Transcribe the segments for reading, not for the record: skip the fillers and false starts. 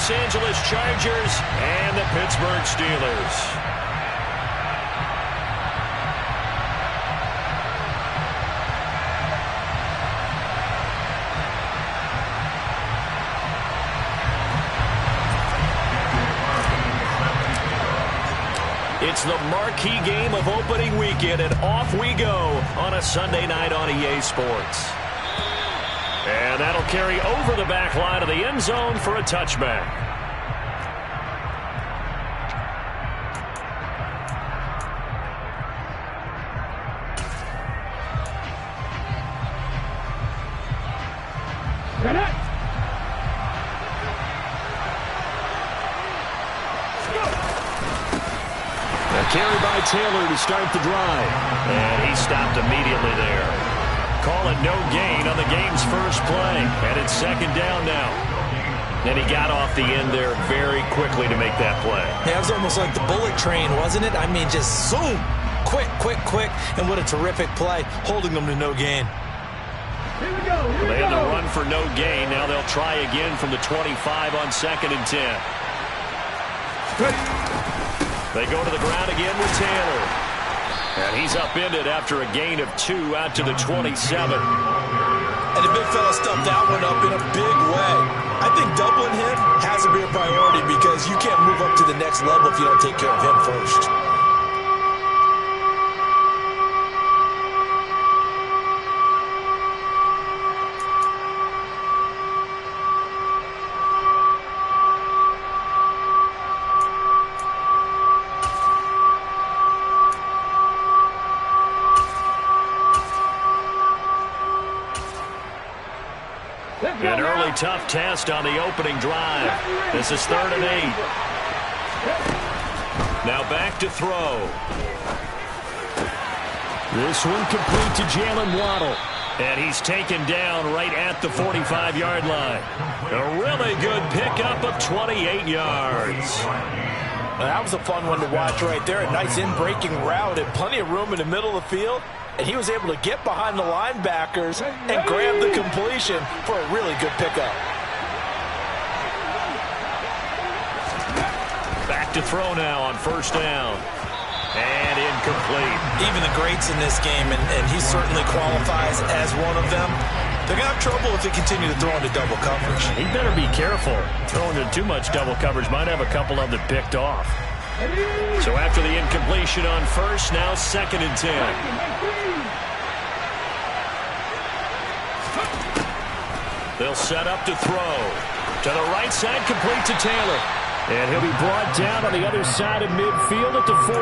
Los Angeles Chargers and the Pittsburgh Steelers. It's the marquee game of opening weekend, and off we go on a Sunday night on EA Sports. And that'll carry over the back line of the end zone for a touchback. Carry by Taylor to start the drive. And he stopped immediately there. Call it no gain on the game's first play. And it's second down now. And he got off the end there very quickly to make that play. Yeah, it was almost like the bullet train, wasn't it? I mean, just zoom. Quick, quick, quick. And what a terrific play, holding them to no gain. Here we go. They had the run for no gain. Now they'll try again from the 25 on 2nd and 10. They go to the ground again with Taylor. And he's upended after a gain of 2 out to the 27. And the big fella stuffed that one up in a big way. I think doubling him has to be a priority because you can't move up to the next level if you don't take care of him first. An early tough test on the opening drive. This is 3rd and 8. Now back to throw. This one complete to Jalen Waddle. And he's taken down right at the 45-yard line. A really good pickup of 28 yards. That was a fun one to watch right there. A nice in-breaking route and plenty of room in the middle of the field. And he was able to get behind the linebackers and grab the completion for a really good pickup. Back to throw now on 1st down. And incomplete. Even the greats in this game, and he certainly qualifies as one of them, they're going to have trouble if they continue to throw into double coverage. He better be careful. Throwing into too much double coverage might have a couple of them picked off. So after the incompletion on 1st, now 2nd and 10. They'll set up to throw. To the right side, complete to Taylor. And he'll be brought down on the other side of midfield at the 43.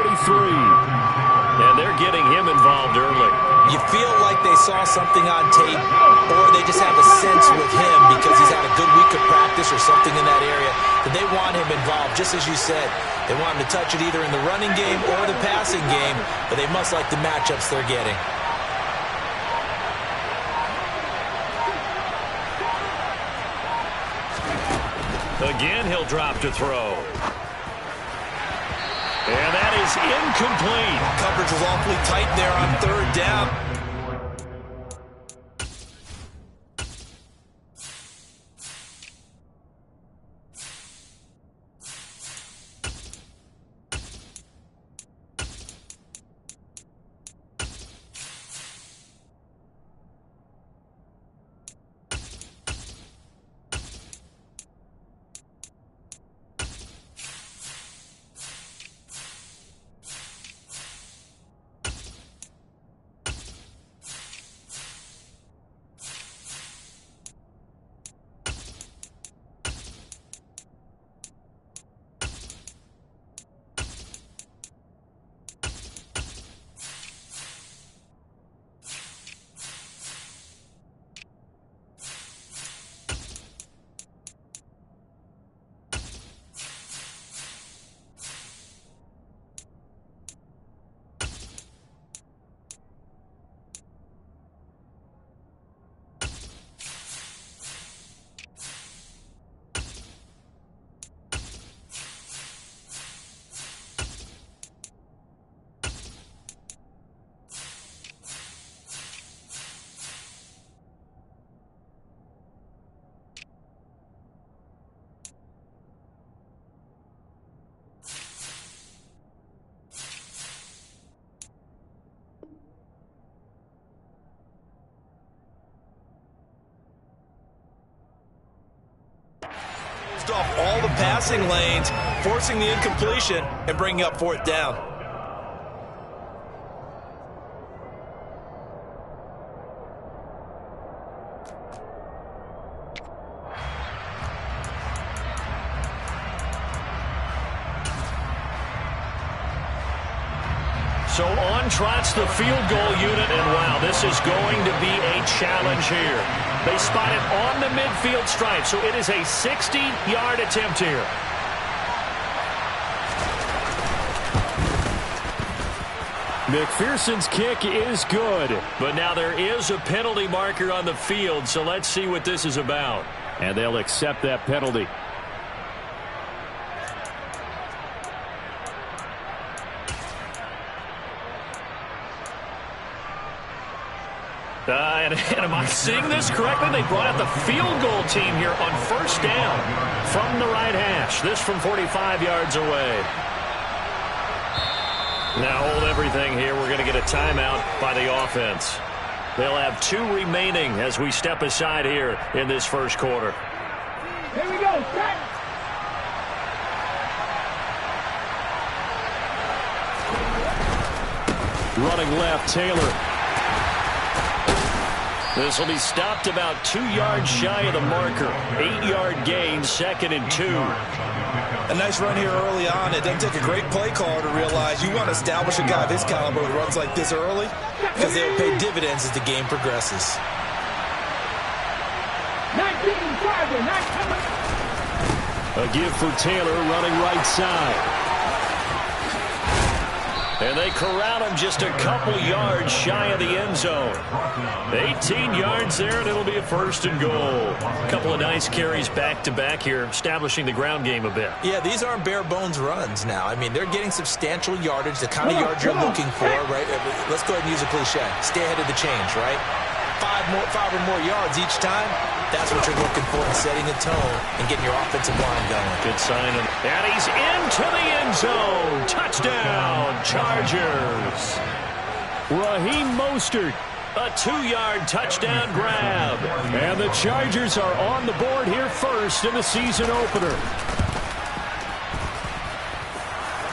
And they're getting him involved early. You feel like they saw something on tape, or they just have a sense with him because he's had a good week of practice or something in that area, that they want him involved, just as you said. They want him to touch it either in the running game or the passing game, but they must like the matchups they're getting. Again, he'll drop to throw. And that is incomplete. Coverage was awfully tight there on 3rd down. closed off all the passing lanes, forcing the incompletion and bringing up 4th down. So on trots the field goal unit, and wow, this is going to be a challenge here. They spot it on the midfield stripe, so it is a 60-yard attempt here. McPherson's kick is good, but now there is a penalty marker on the field, so let's see what this is about. And they'll accept that penalty. And am I seeing this correctly? They brought out the field goal team here on 1st down from the right hash. This from 45 yards away. Now hold everything here. We're going to get a timeout by the offense. They'll have 2 remaining as we step aside here in this 1st quarter. Here we go. Set. Running left, Taylor. This will be stopped about 2 yards shy of the marker. 8-yard gain, 2nd and 2. A nice run here early on. It doesn't take a great play caller to realize you want to establish a guy of his caliber who runs like this early because they will pay dividends as the game progresses. 19-5. A give for Taylor running right side. And they corral him just a couple yards shy of the end zone. 18 yards there, and it'll be a 1st and goal. A couple of nice carries back-to-back here, establishing the ground game a bit. Yeah, these aren't bare-bones runs now. I mean, they're getting substantial yardage, the kind of yards you're looking for, right? Let's go ahead and use a cliche. Stay ahead of the change, right? 5 or more yards each time. That's what you're looking for in setting a tone and getting your offensive line going. Good sign. And he's into the end zone. Touchdown, Chargers. Raheem Mostert, a 2-yard touchdown grab. And the Chargers are on the board here first in the season opener.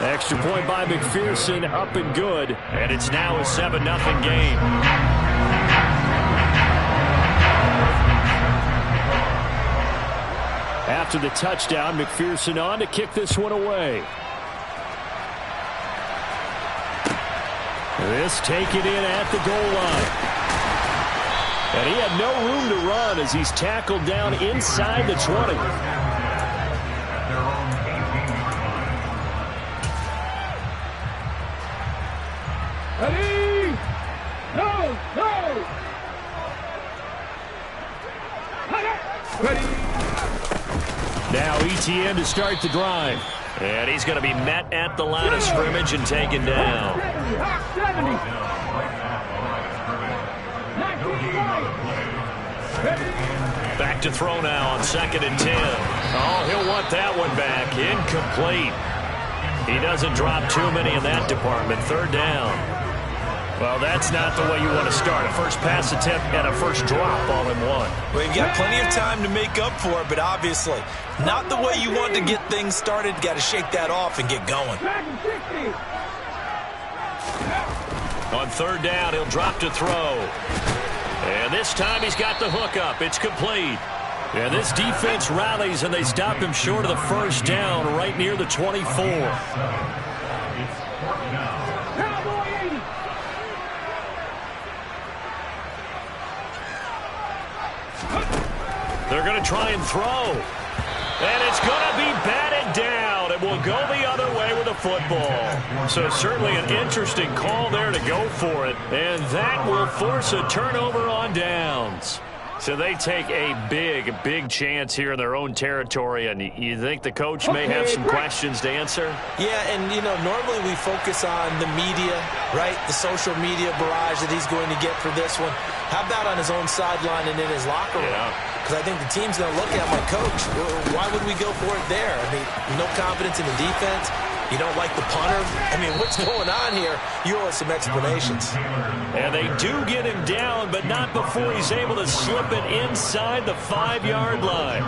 Extra point by McPherson, up and good. And it's now a 7-0 game. After the touchdown, McPherson on to kick this one away. This taken in at the goal line. And he had no room to run as he's tackled down inside the 20. Ready? No! Ready? Now ETN to start the drive. And he's going to be met at the line of scrimmage and taken down. 70. Back to throw now on 2nd and 10. Oh, he'll want that one back. Incomplete. He doesn't drop too many in that department. 3rd down. Well, that's not the way you want to start. A first pass attempt and a first drop all in one. Well, you've got plenty of time to make up for it, but obviously not the way you want to get things started. Got to shake that off and get going. On 3rd down, he'll drop to throw. And this time he's got the hook up. It's complete. And this defense rallies, and they stop him short of the 1st down right near the 24. They're going to try and throw. And it's going to be batted down. It will go the other way with the football. So certainly an interesting call there to go for it. And that will force a turnover on downs. So they take a big chance here in their own territory. And you think the coach may have some questions to answer? Yeah, and, you know, normally we focus on the media, right? The social media barrage that he's going to get for this one. How about on his own sideline and in his locker room? Because I think the team's going to look at my coach. Why would we go for it there? I mean, no confidence in the defense. You don't like the punter? I mean, what's going on here? You owe us some explanations. And they do get him down, but not before he's able to slip it inside the 5-yard line.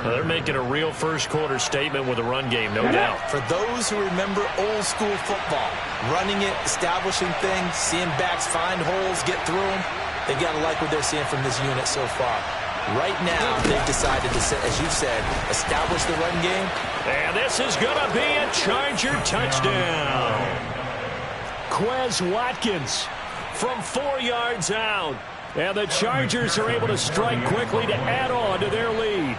Well, they're making a real first-quarter statement with a run game, no doubt. For those who remember old-school football, running it, establishing things, seeing backs find holes, get through them, they got to like what they're seeing from this unit so far. Right now, they've decided to, as you said, establish the run game. And this is going to be a Charger touchdown. Quez Watkins from 4 yards out. And the Chargers are able to strike quickly to add on to their lead.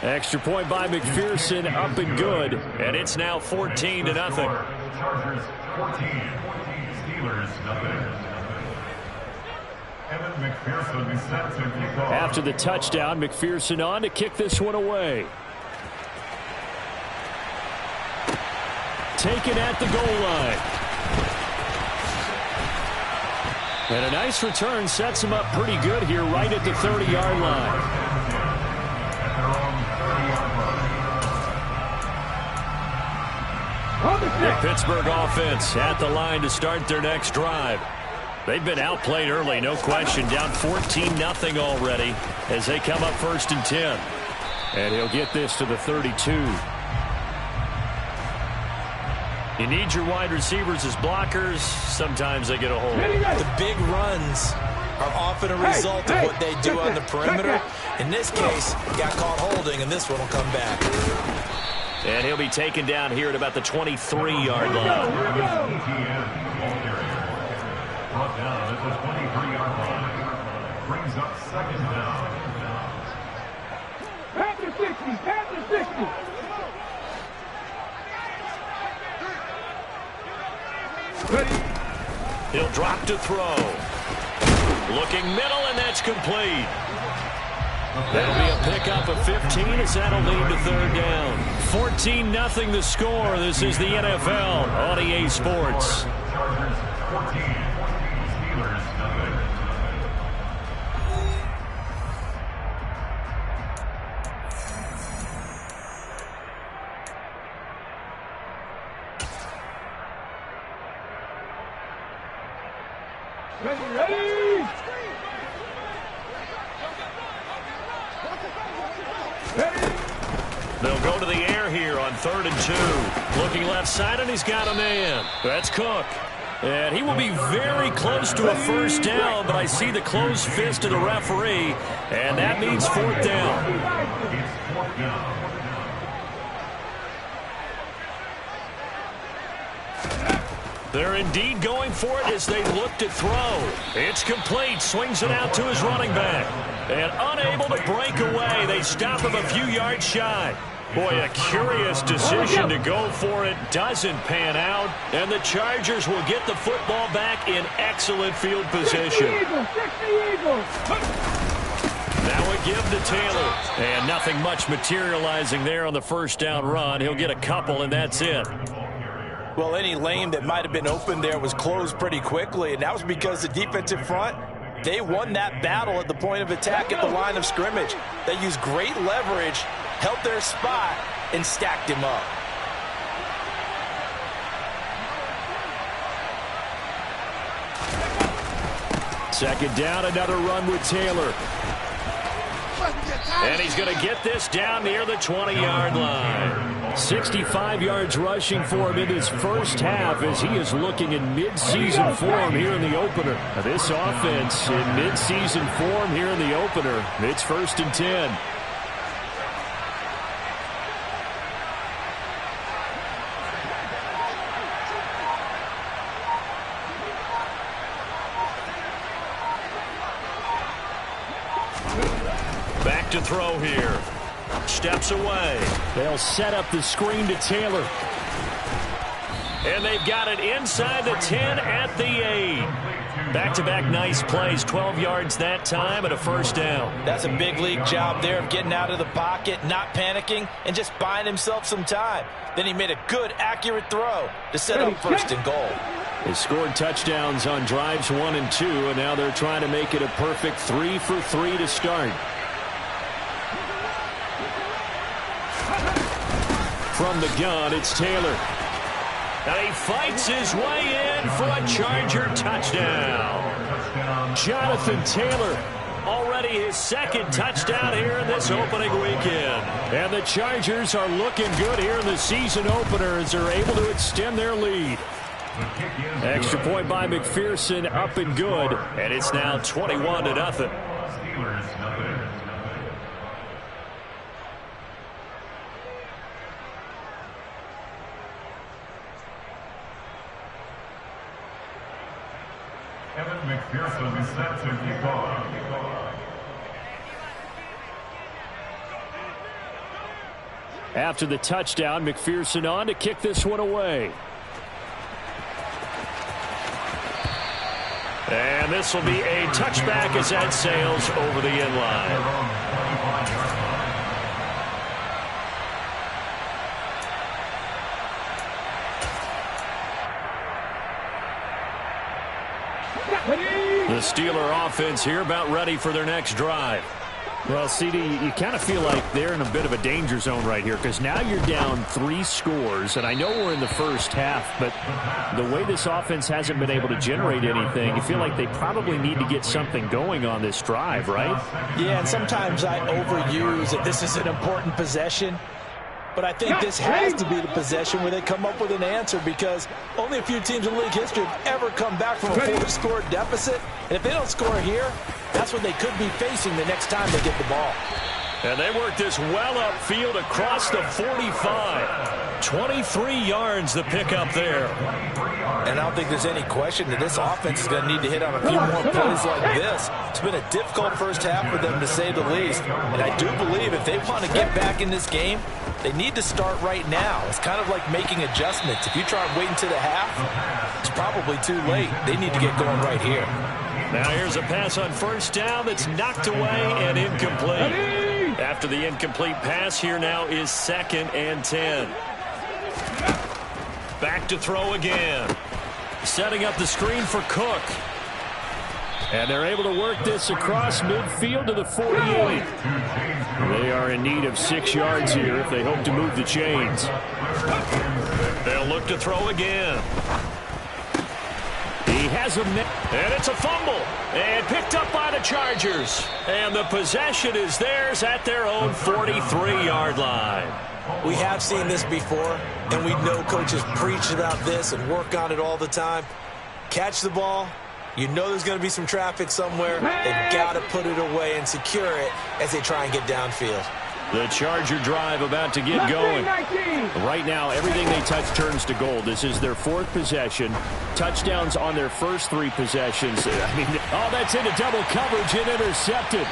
Extra point by McPherson, up and good. And it's now 14-0. Chargers 14, Steelers nothing. Evan McPherson set to kick off. After the touchdown, McPherson on to kick this one away. Taken at the goal line. And a nice return sets him up pretty good here right at the 30-yard line. The Pittsburgh offense at the line to start their next drive. They've been outplayed early, no question. Down 14-0 already as they come up 1st and 10. And he'll get this to the 32. You need your wide receivers as blockers. Sometimes they get a hold. The big runs are often a result of what they do on the perimeter. In this case, got caught holding, and this one will come back. And he'll be taken down here at about the 23-yard line. Brought down at the 23-yard line. Brings up 2nd down. Panther 60, Panther 60. He'll drop to throw. Looking middle, and that's complete. That'll be a pickup of 15 as that'll lead to 3rd down. 14-0 the score. This is the NFL on EA Sports. Chargers 14, Steelers nothing. Ready. They'll go to the air here on 3rd and 2. Looking left side, and he's got a man. That's Cook. And he will be very close to a 1st down, but I see the closed fist of the referee, and that means 4th down. It's 4th down. They're indeed going for it as they look to throw. It's complete. Swings it out to his running back. And unable to break away. They stop him a few yards shy. Boy, a curious decision to go for it. Doesn't pan out. And the Chargers will get the football back in excellent field position. Now a give to Taylor. And nothing much materializing there on the 1st down run. He'll get a couple, and that's it. Well, any lane that might have been open there was closed pretty quickly, and that was because the defensive front, they won that battle at the point of attack at the line of scrimmage. They used great leverage, held their spot, and stacked him up. Second down, another run with Taylor. And he's going to get this down near the 20-yard line. 65 yards rushing for him in his first half as he is looking in mid-season form here in the opener. Now this offense in mid-season form here in the opener. It's 1st and 10. Back to throw here. Steps away. They'll set up the screen to Taylor. And they've got it inside the 10 at the 8. Back-to-back nice plays. 12 yards that time and a 1st down. That's a big league job there of getting out of the pocket, not panicking, and just buying himself some time. Then he made a good, accurate throw to set up 1st and goal. They scored touchdowns on drives 1 and 2, and now they're trying to make it a perfect 3 for 3 to start. From the gun, it's Taylor. And he fights his way in for a Charger touchdown. Jonathan Taylor already his second touchdown here in this opening weekend. And the Chargers are looking good here in the season opener as they're able to extend their lead. Extra point by McPherson, up and good. And it's now 21-0. Evan McPherson set to kick off. After the touchdown, McPherson on to kick this one away. And this will be a touchback as that sails over the end line. The Steeler offense here about ready for their next drive. Well, CD, you kind of feel like they're in a bit of a danger zone right here because now you're down 3 scores, and I know we're in the first half, but the way this offense hasn't been able to generate anything, you feel like they probably need to get something going on this drive, right? Yeah, and sometimes I overuse that this is an important possession. But I think this has to be the possession where they come up with an answer because only a few teams in league history have ever come back from a 4-score deficit. And if they don't score here, that's what they could be facing the next time they get the ball. And they work this well upfield across the 45. 23 yards the pickup there. And I don't think there's any question that this offense is going to need to hit on a few more plays like this. It's been a difficult first half for them, to say the least. And I do believe if they want to get back in this game, they need to start right now. It's kind of like making adjustments. If you try and wait until the half, it's probably too late. They need to get going right here. Now here's a pass on first down that's knocked away and incomplete. After the incomplete pass, here now is 2nd and 10. Back to throw again. Setting up the screen for Cook. And they're able to work this across midfield to the 48. They are in need of 6 yards here if they hope to move the chains. They'll look to throw again. He has a net, and it's a fumble, and picked up by the Chargers. And the possession is theirs at their own 43-yard line. We have seen this before, and we know coaches preach about this and work on it all the time. Catch the ball. You know there's going to be some traffic somewhere. They've got to put it away and secure it as they try and get downfield. The Charger drive about to get going. Right now, everything they touch turns to gold. This is their 4th possession. Touchdowns on their first 3 possessions. I mean, that's into double coverage and intercepted.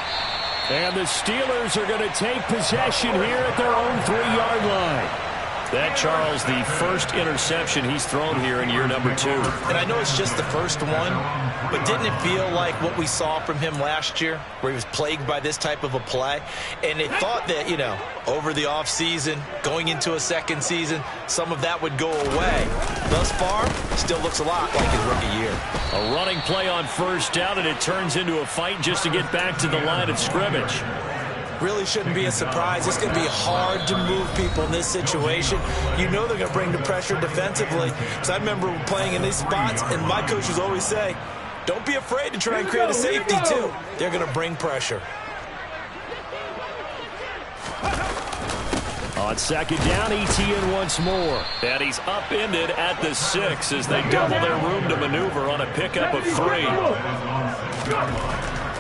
And the Steelers are going to take possession here at their own 3-yard line. That, Charles, the first interception he's thrown here in year number 2. And I know it's just the first one, but didn't it feel like what we saw from him last year, where he was plagued by this type of a play? And they thought that, over the offseason, going into a second season, some of that would go away. Thus far, still looks a lot like his rookie year. A running play on first down, and it turns into a fight just to get back to the line of scrimmage. Really shouldn't be a surprise. It's going to be hard to move people in this situation. You know they're going to bring the pressure defensively. So I remember playing in these spots, and my coaches always say, don't be afraid to try and create a safety, too. They're going to bring pressure. On 2nd down, ETN once more. And he's upended at the 6 as they double their room to maneuver on a pickup of 3.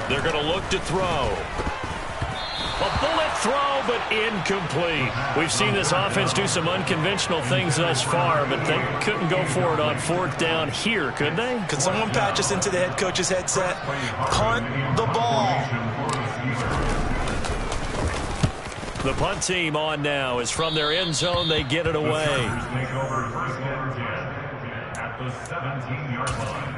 They're going to look to throw. A bullet throw, but incomplete. We've seen this offense do some unconventional things thus far, but they couldn't go for it on 4th down here, could they? Could someone patch us into the head coach's headset? Punt the ball. The punt team on now is from their end zone. They get it away. Take over 1st and 10 at the 17-yard line.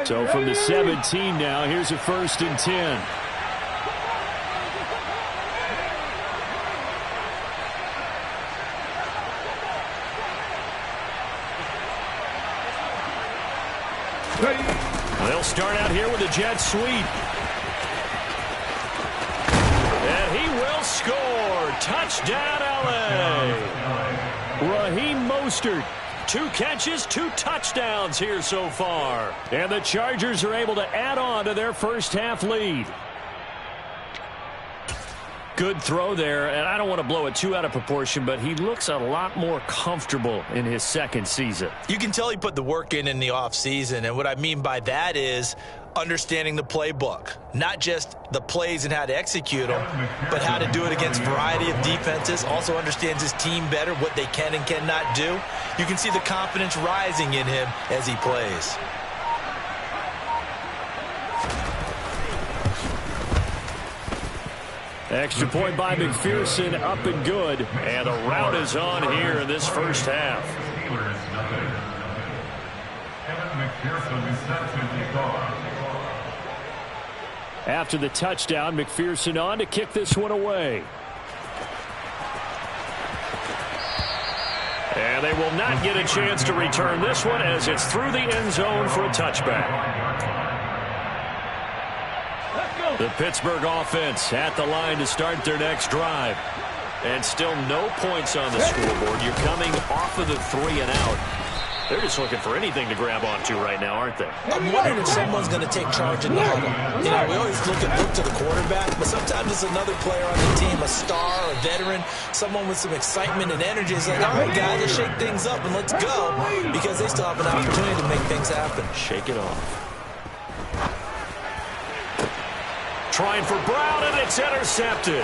So from the 17 now, here's a 1st and 10. They'll start out here with a jet sweep. And he will score. Touchdown, L.A. Raheem Mostert 2 catches, 2 touchdowns here so far. And the Chargers are able to add on to their first half lead. Good throw there, and I don't want to blow it too out of proportion, but he looks a lot more comfortable in his second season. You can tell he put the work in the offseason, and what I mean by that is understanding the playbook. Not just the plays and how to execute them, but how to do it against a variety of defenses. Also understands his team better, what they can and cannot do. You can see the confidence rising in him as he plays. Extra point by McPherson, up and good. And the route is on here in this first half. After the touchdown, McPherson on to kick this one away. And they will not get a chance to return this one as it's through the end zone for a touchback. The Pittsburgh offense at the line to start their next drive. And still no points on the scoreboard. You're coming off of the 3 and out. They're just looking for anything to grab onto right now, aren't they? I'm wondering if someone's going to take charge in the huddle. You know, we always look to the quarterback, but sometimes it's another player on the team, a star, a veteran, someone with some excitement and energy. It's like, all right, guys, let's shake things up and let's go, because they still have an opportunity to make things happen. Shake it off. Trying for Brown, and it's intercepted.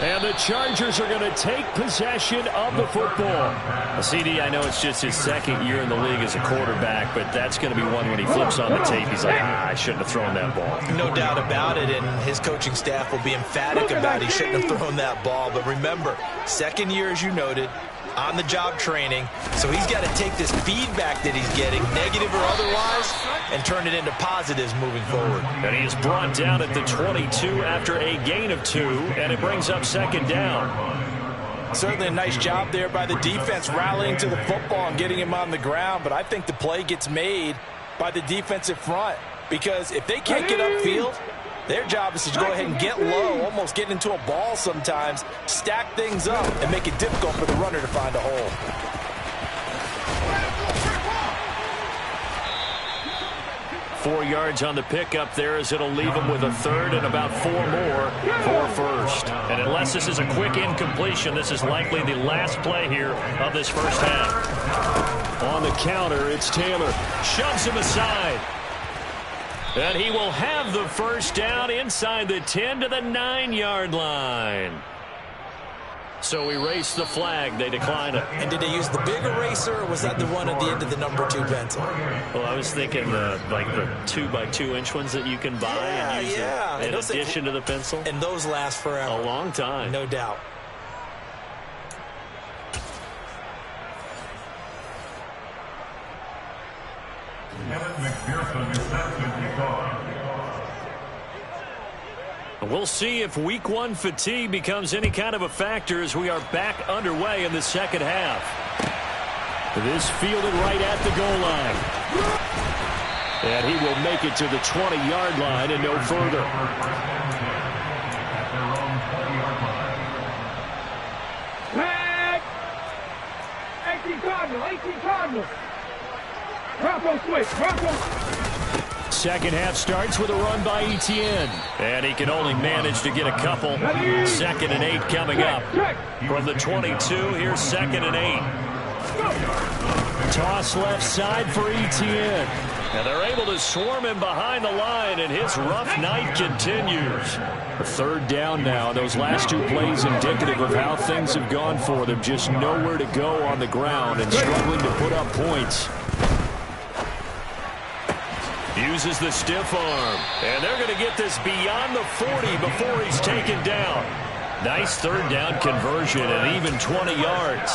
And the Chargers are going to take possession of the football. CD, I know it's just his second year in the league as a quarterback, but that's going to be one when he flips on the tape. He's like, I shouldn't have thrown that ball. No doubt about it, and his coaching staff will be emphatic about he shouldn't have thrown that ball. But remember, second year, as you noted, on-the-job training, so he's got to take this feedback that he's getting, negative or otherwise, and turn it into positives moving forward. And he is brought down at the 22 after a gain of 2, and it brings up second down. Certainly a nice job there by the defense rallying to the football and getting him on the ground, but I think the play gets made by the defensive front, because if they can't get upfield, their job is to go ahead and get low, almost get into a ball sometimes, stack things up, and make it difficult for the runner to find a hole. Four yards on the pickup there as it'll leave him with a third and about 4 more for first. And unless this is a quick incompletion, this is likely the last play here of this first half. On the counter, it's Taylor. Shoves him aside. And he will have the first down inside the 10 to the 9-yard line. So erase the flag. They decline it. And did they use the big eraser, or was that the one at the end of the number 2 pencil? Well, I was thinking like the 2x2-inch ones that you can buy and use in addition to the pencil. And those last forever. A long time. No doubt. We'll see if week 1 fatigue becomes any kind of a factor as we are back underway in the second half. This fielded right at the goal line. And he will make it to the 20-yard line and no further. Flag! 18 Cardinals. Bronco switch, Bronco. Second half starts with a run by Etienne. And he can only manage to get a couple. 2nd and 8 coming up. From the 22, here's 2nd and 8. Toss left side for Etienne. And they're able to swarm him behind the line, and his rough night continues. A third down now. Those last 2 plays indicative of how things have gone for them. Just nowhere to go on the ground and struggling to put up points. Uses the stiff arm. And they're going to get this beyond the 40 before he's taken down. Nice third down conversion and even 20 yards.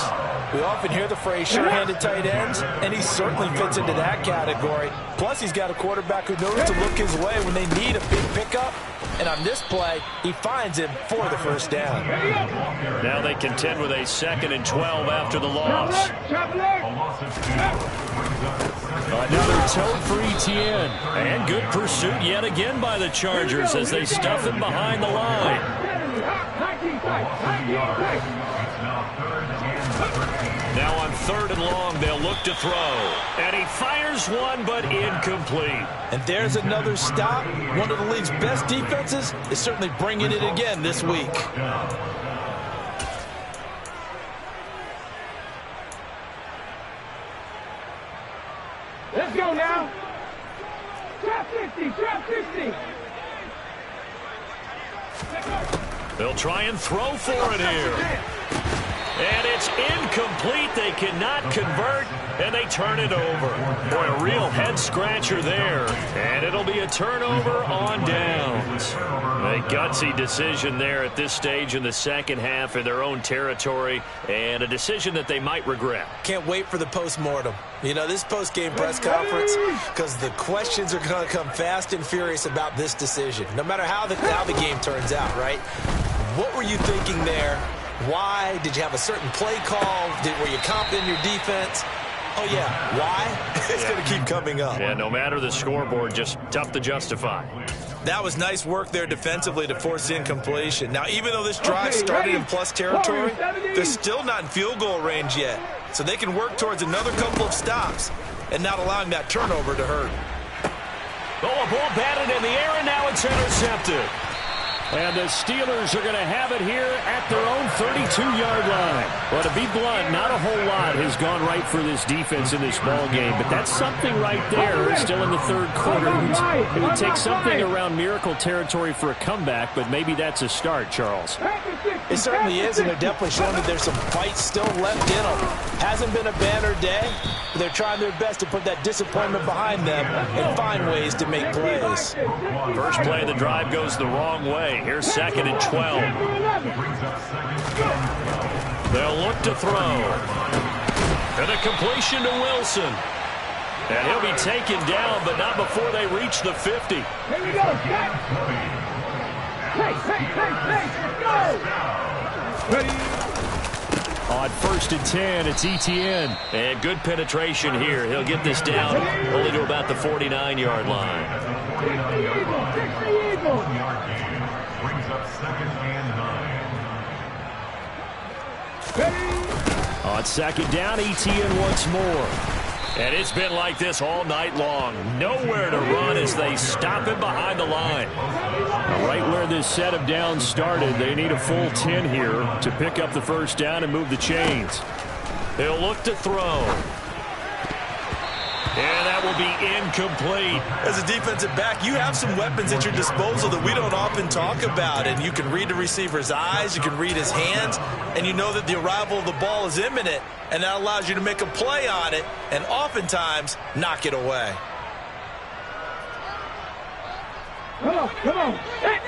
We often hear the phrase sure-handed tight ends, and he certainly fits into that category. Plus, he's got a quarterback who knows to look his way when they need a big pickup. And on this play, he finds him for the first down. Now they contend with a 2nd and 12 after the loss. Another tote for Etienne. And good pursuit yet again by the Chargers as they stuff him behind the line. Now on 3rd and long, they'll look to throw. And he fires one, but incomplete. And there's another stop. One of the league's best defenses is certainly bringing it again this week. Let's go now. Trap 50, trap 50. They'll try and throw for it here. And it's incomplete. They cannot convert, and they turn it over. Boy, a real head-scratcher there. And it'll be a turnover on downs. A gutsy decision there at this stage in the second half in their own territory, and a decision that they might regret. Can't wait for the post-mortem. You know, this post-game press conference, because the questions are going to come fast and furious about this decision, no matter how the game turns out, right? What were you thinking there? Why? Did you have a certain play call? Were you confident in your defense? Oh, yeah. Why? It's going to keep coming up. Yeah, no matter the scoreboard, just tough to justify. That was nice work there defensively to force the incompletion. Now, even though this drive started in plus territory, they're still not in field goal range yet. So they can work towards another couple of stops and not allowing that turnover to hurt. Oh, a ball batted in the air, and now it's intercepted. And the Steelers are going to have it here at their own 32-yard line. Well, to be blunt, not a whole lot has gone right for this defense in this ball game, but that's something right there. Still in the third quarter. It would take something around miracle territory for a comeback, but maybe that's a start, Charles. It certainly is, and they're definitely showing that there's some fight still left in them. Hasn't been a banner day, but they're trying their best to put that disappointment behind them and find ways to make plays. First play of the drive goes the wrong way. Here's 2nd and 12. They'll look to throw. And a completion to Wilson. And he'll be taken down, but not before they reach the 50. Here we go, Jack. Go. Ready. On 1st and 10, it's Etienne. And good penetration here. He'll get this down only to about the 49-yard line. On 2nd down, Etienne once more. And it's been like this all night long. Nowhere to run as they stop him behind the line. Right where this set of downs started, they need a full 10 here to pick up the first down and move the chains. They'll look to throw. And that will be incomplete. As a defensive back, you have some weapons at your disposal that we don't often talk about. And you can read the receiver's eyes, you can read his hands, and you know that the arrival of the ball is imminent. And that allows you to make a play on it and oftentimes knock it away. Come on, come on. Hey.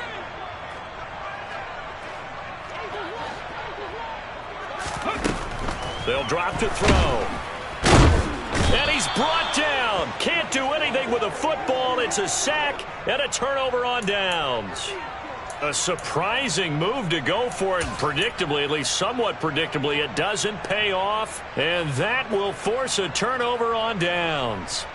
They'll drop to throw. And he's brought down. Can't do anything with a football. It's a sack and a turnover on downs. A surprising move to go for it. Predictably, at least somewhat predictably, it doesn't pay off. And that will force a turnover on downs.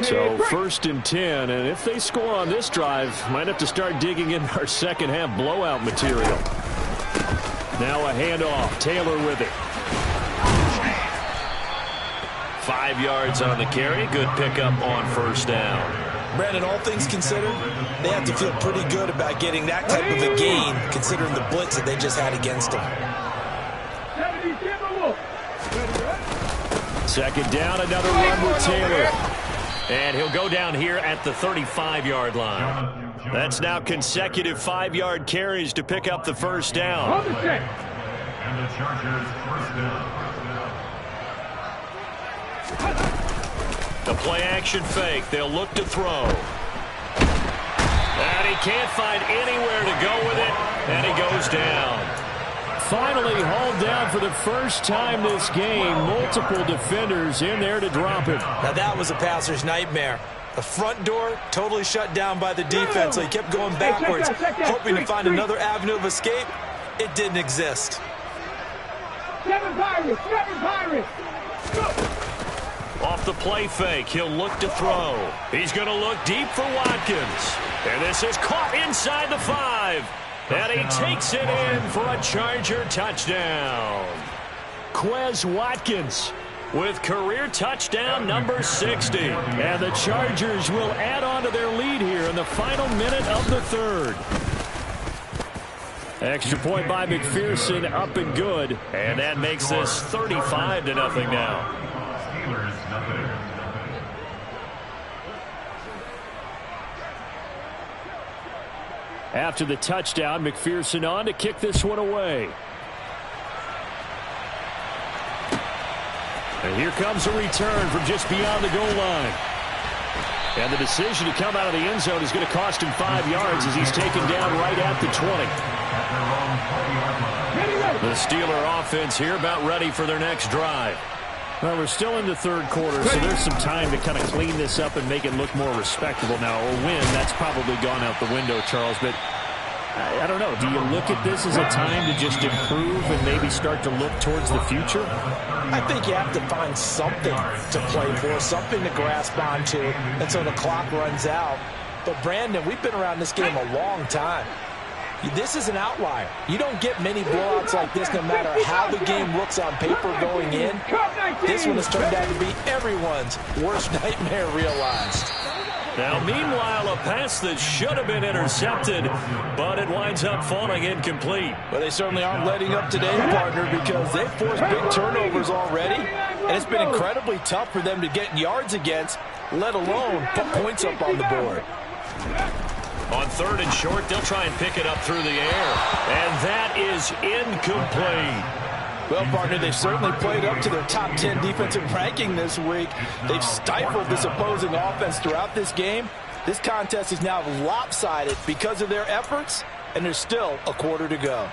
So 1st and 10, and if they score on this drive, might have to start digging in our second half blowout material. Now a handoff, Taylor with it. 5 yards on the carry, good pickup on 1st down. Brandon, all things considered, they have to feel pretty good about getting that type of a gain, considering the blitz that they just had against them. 2nd down, another run with Taylor. And he'll go down here at the 35-yard line. That's now consecutive 5-yard carries to pick up the first down. And the Chargers first down. The play-action fake. They'll look to throw. And he can't find anywhere to go with it, and he goes down. Finally hauled down for the first time this game. Multiple defenders in there to drop him. Now that was a passer's nightmare. The front door totally shut down by the defense, so he kept going backwards, hoping to find another avenue of escape. It didn't exist. Seven Pirates. Go. Off the play fake, he'll look to throw. He's going to look deep for Watkins. And this is caught inside the 5. And he takes it in for a Charger touchdown. Quez Watkins with career touchdown number 60. And the Chargers will add on to their lead here in the final minute of the third. Extra point by McPherson, up and good. And that makes this 35-0 now. Steelers, nothing. After the touchdown, McPherson on to kick this one away. And here comes a return from just beyond the goal line. And the decision to come out of the end zone is going to cost him 5 yards as he's taken down right at the 20. The Steeler offense here about ready for their next drive. Well, we're still in the third quarter, so there's some time to kind of clean this up and make it look more respectable now. A win, that's probably gone out the window, Charles, but I don't know. Do you look at this as a time to just improve and maybe start to look towards the future? I think you have to find something to play for, something to grasp onto until the clock runs out. But, Brandon, we've been around this game a long time. This is an outlier. You don't get many blowouts like this no matter how the game looks on paper going in. This one has turned out to be everyone's worst nightmare realized. Now, meanwhile, a pass that should have been intercepted, but it winds up falling incomplete. But they certainly aren't letting up today, partner, because they've forced big turnovers already, and it's been incredibly tough for them to get yards against, let alone put points up on the board. On third and short, they'll try and pick it up through the air, and that is incomplete. Well, partner, they've certainly played up to their top 10 defensive ranking this week. They've stifled this opposing offense throughout this game. This contest is now lopsided because of their efforts, and there's still a quarter to go.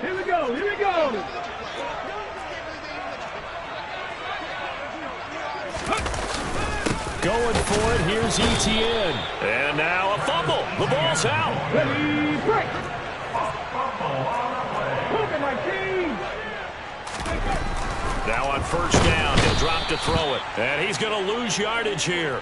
Here we go, here we go. Going for it, here's Etienne. And now a fumble. The ball's out. Ready, break. Moving my team. Now on first down, he'll drop to throw it. And he's going to lose yardage here,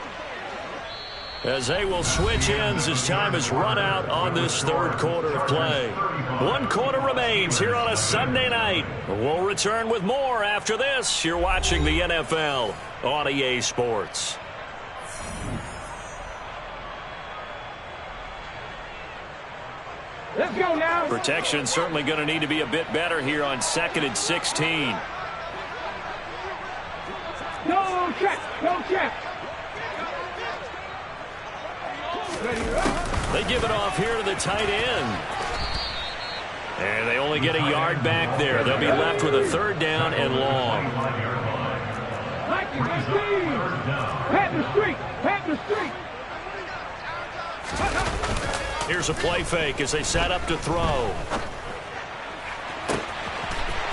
as they will switch ends as time has run out on this third quarter of play. 1 quarter remains here on a Sunday night. We'll return with more after this. You're watching the NFL on EA Sports. Let's go now. Protection certainly going to need to be a bit better here on 2nd and 16. No check, no check. They give it off here to the tight end. And they only get a yard back there. They'll be left with a third down and long. Pat the street, pat the street. Here's a play fake as they set up to throw.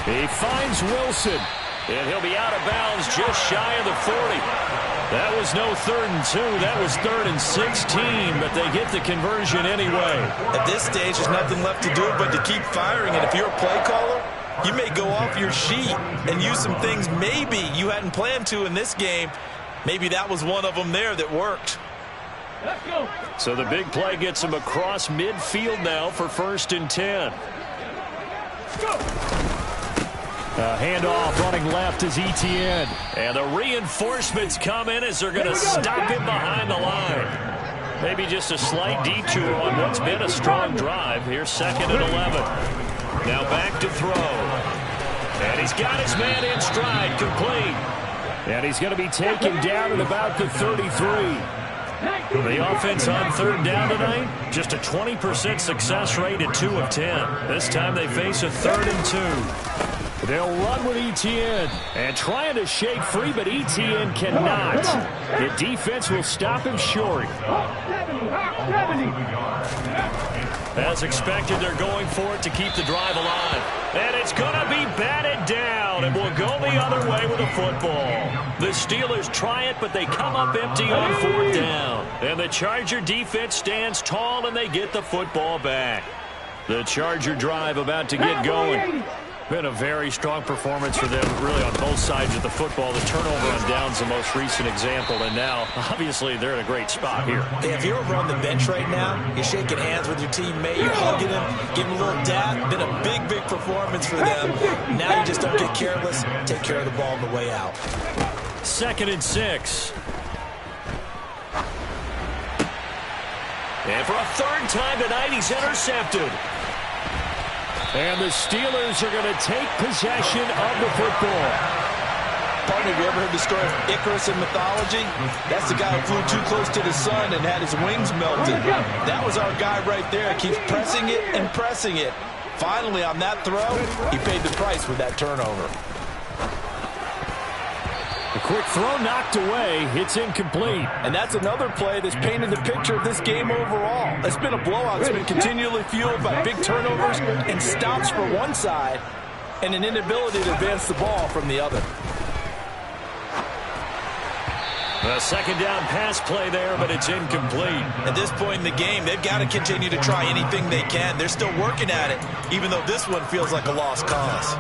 He finds Wilson, and he'll be out of bounds just shy of the 40. That was no 3rd and 2. That was 3rd and 16, but they get the conversion anyway. At this stage, there's nothing left to do but to keep firing, and if you're a play caller, you may go off your sheet and use some things maybe you hadn't planned to in this game. Maybe that was one of them there that worked. Let's go. So the big play gets him across midfield now for 1st and 10. Go. Handoff running left is Etienne. And the reinforcements come in as they're going to stop him behind the line. Maybe just a slight detour on what's been a strong drive. Here's 2nd and 11. Now back to throw. And he's got his man in stride, complete. And he's going to be taken down at about the 33. The offense on 3rd down tonight, just a 20% success rate at 2 of 10. This time they face a 3rd and 2. They'll run with Etienne and trying to shake free, but Etienne cannot. The defense will stop him short. 70. As expected, they're going for it to keep the drive alive. And it's going to be batted down, and will go the other way with a football. The Steelers try it, but they come up empty on 4th down. And the Charger defense stands tall, and they get the football back. The Charger drive about to get going. Been a very strong performance for them, really, on both sides of the football. The turnover on downs the most recent example, and now, obviously, they're in a great spot here. Hey, if you're over on the bench right now, you're shaking hands with your teammate, you're hugging him, giving him a little dap. Been a big, big performance for them. Now you just don't get careless. Take care of the ball on the way out. 2nd and 6. And for a 3rd time tonight, he's intercepted. And the Steelers are going to take possession of the football. Partner, have you ever heard the story of Icarus in mythology? That's the guy who flew too close to the sun and had his wings melted. That was our guy right there. Keeps pressing it and pressing it. Finally, on that throw, he paid the price with that turnover. A quick throw knocked away. It's incomplete. And that's another play that's painted the picture of this game overall. It's been a blowout. It's been continually fueled by big turnovers and stops for one side and an inability to advance the ball from the other. A 2nd down pass play there, but it's incomplete. At this point in the game, they've got to continue to try anything they can. They're still working at it, even though this one feels like a lost cause.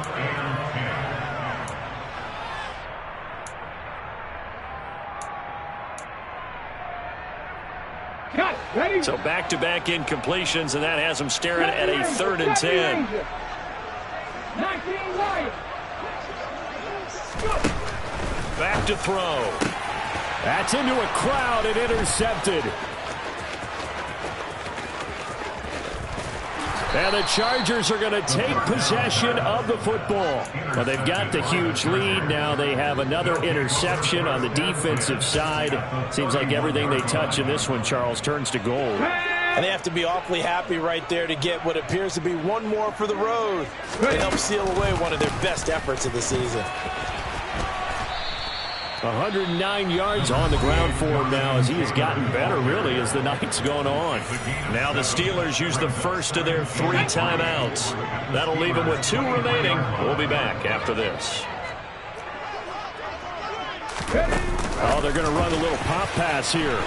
So back-to-back incompletions, and that has them staring at a 3rd and 10. Back to throw. That's into a crowd and intercepted. And the Chargers are going to take possession of the football. Well, they've got the huge lead. Now they have another interception on the defensive side. Seems like everything they touch in this one, Charles, turns to gold. And they have to be awfully happy right there to get what appears to be one more for the road. They help seal away one of their best efforts of the season. 109 yards on the ground for him now as he has gotten better, really, as the night's gone on. Now the Steelers use the first of their 3 timeouts. That'll leave them with 2 remaining. We'll be back after this. Oh, they're going to run a little pop pass here.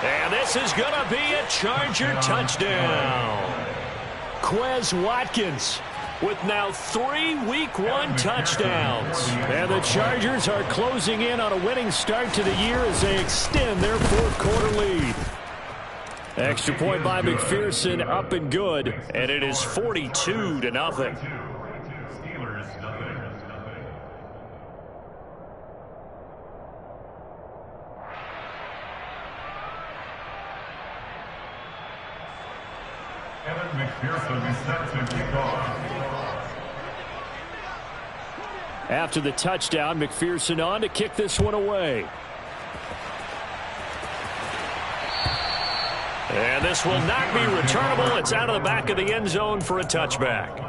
And this is going to be a Charger touchdown. Quez Watkins with now 3 Week 1 touchdowns. And the Chargers are closing in on a winning start to the year as they extend their 4th quarter lead. Extra point by McPherson, up and good, and it is 42-0. Evan McPherson is set to kick off. After the touchdown, McPherson on to kick this one away. And this will not be returnable. It's out of the back of the end zone for a touchback.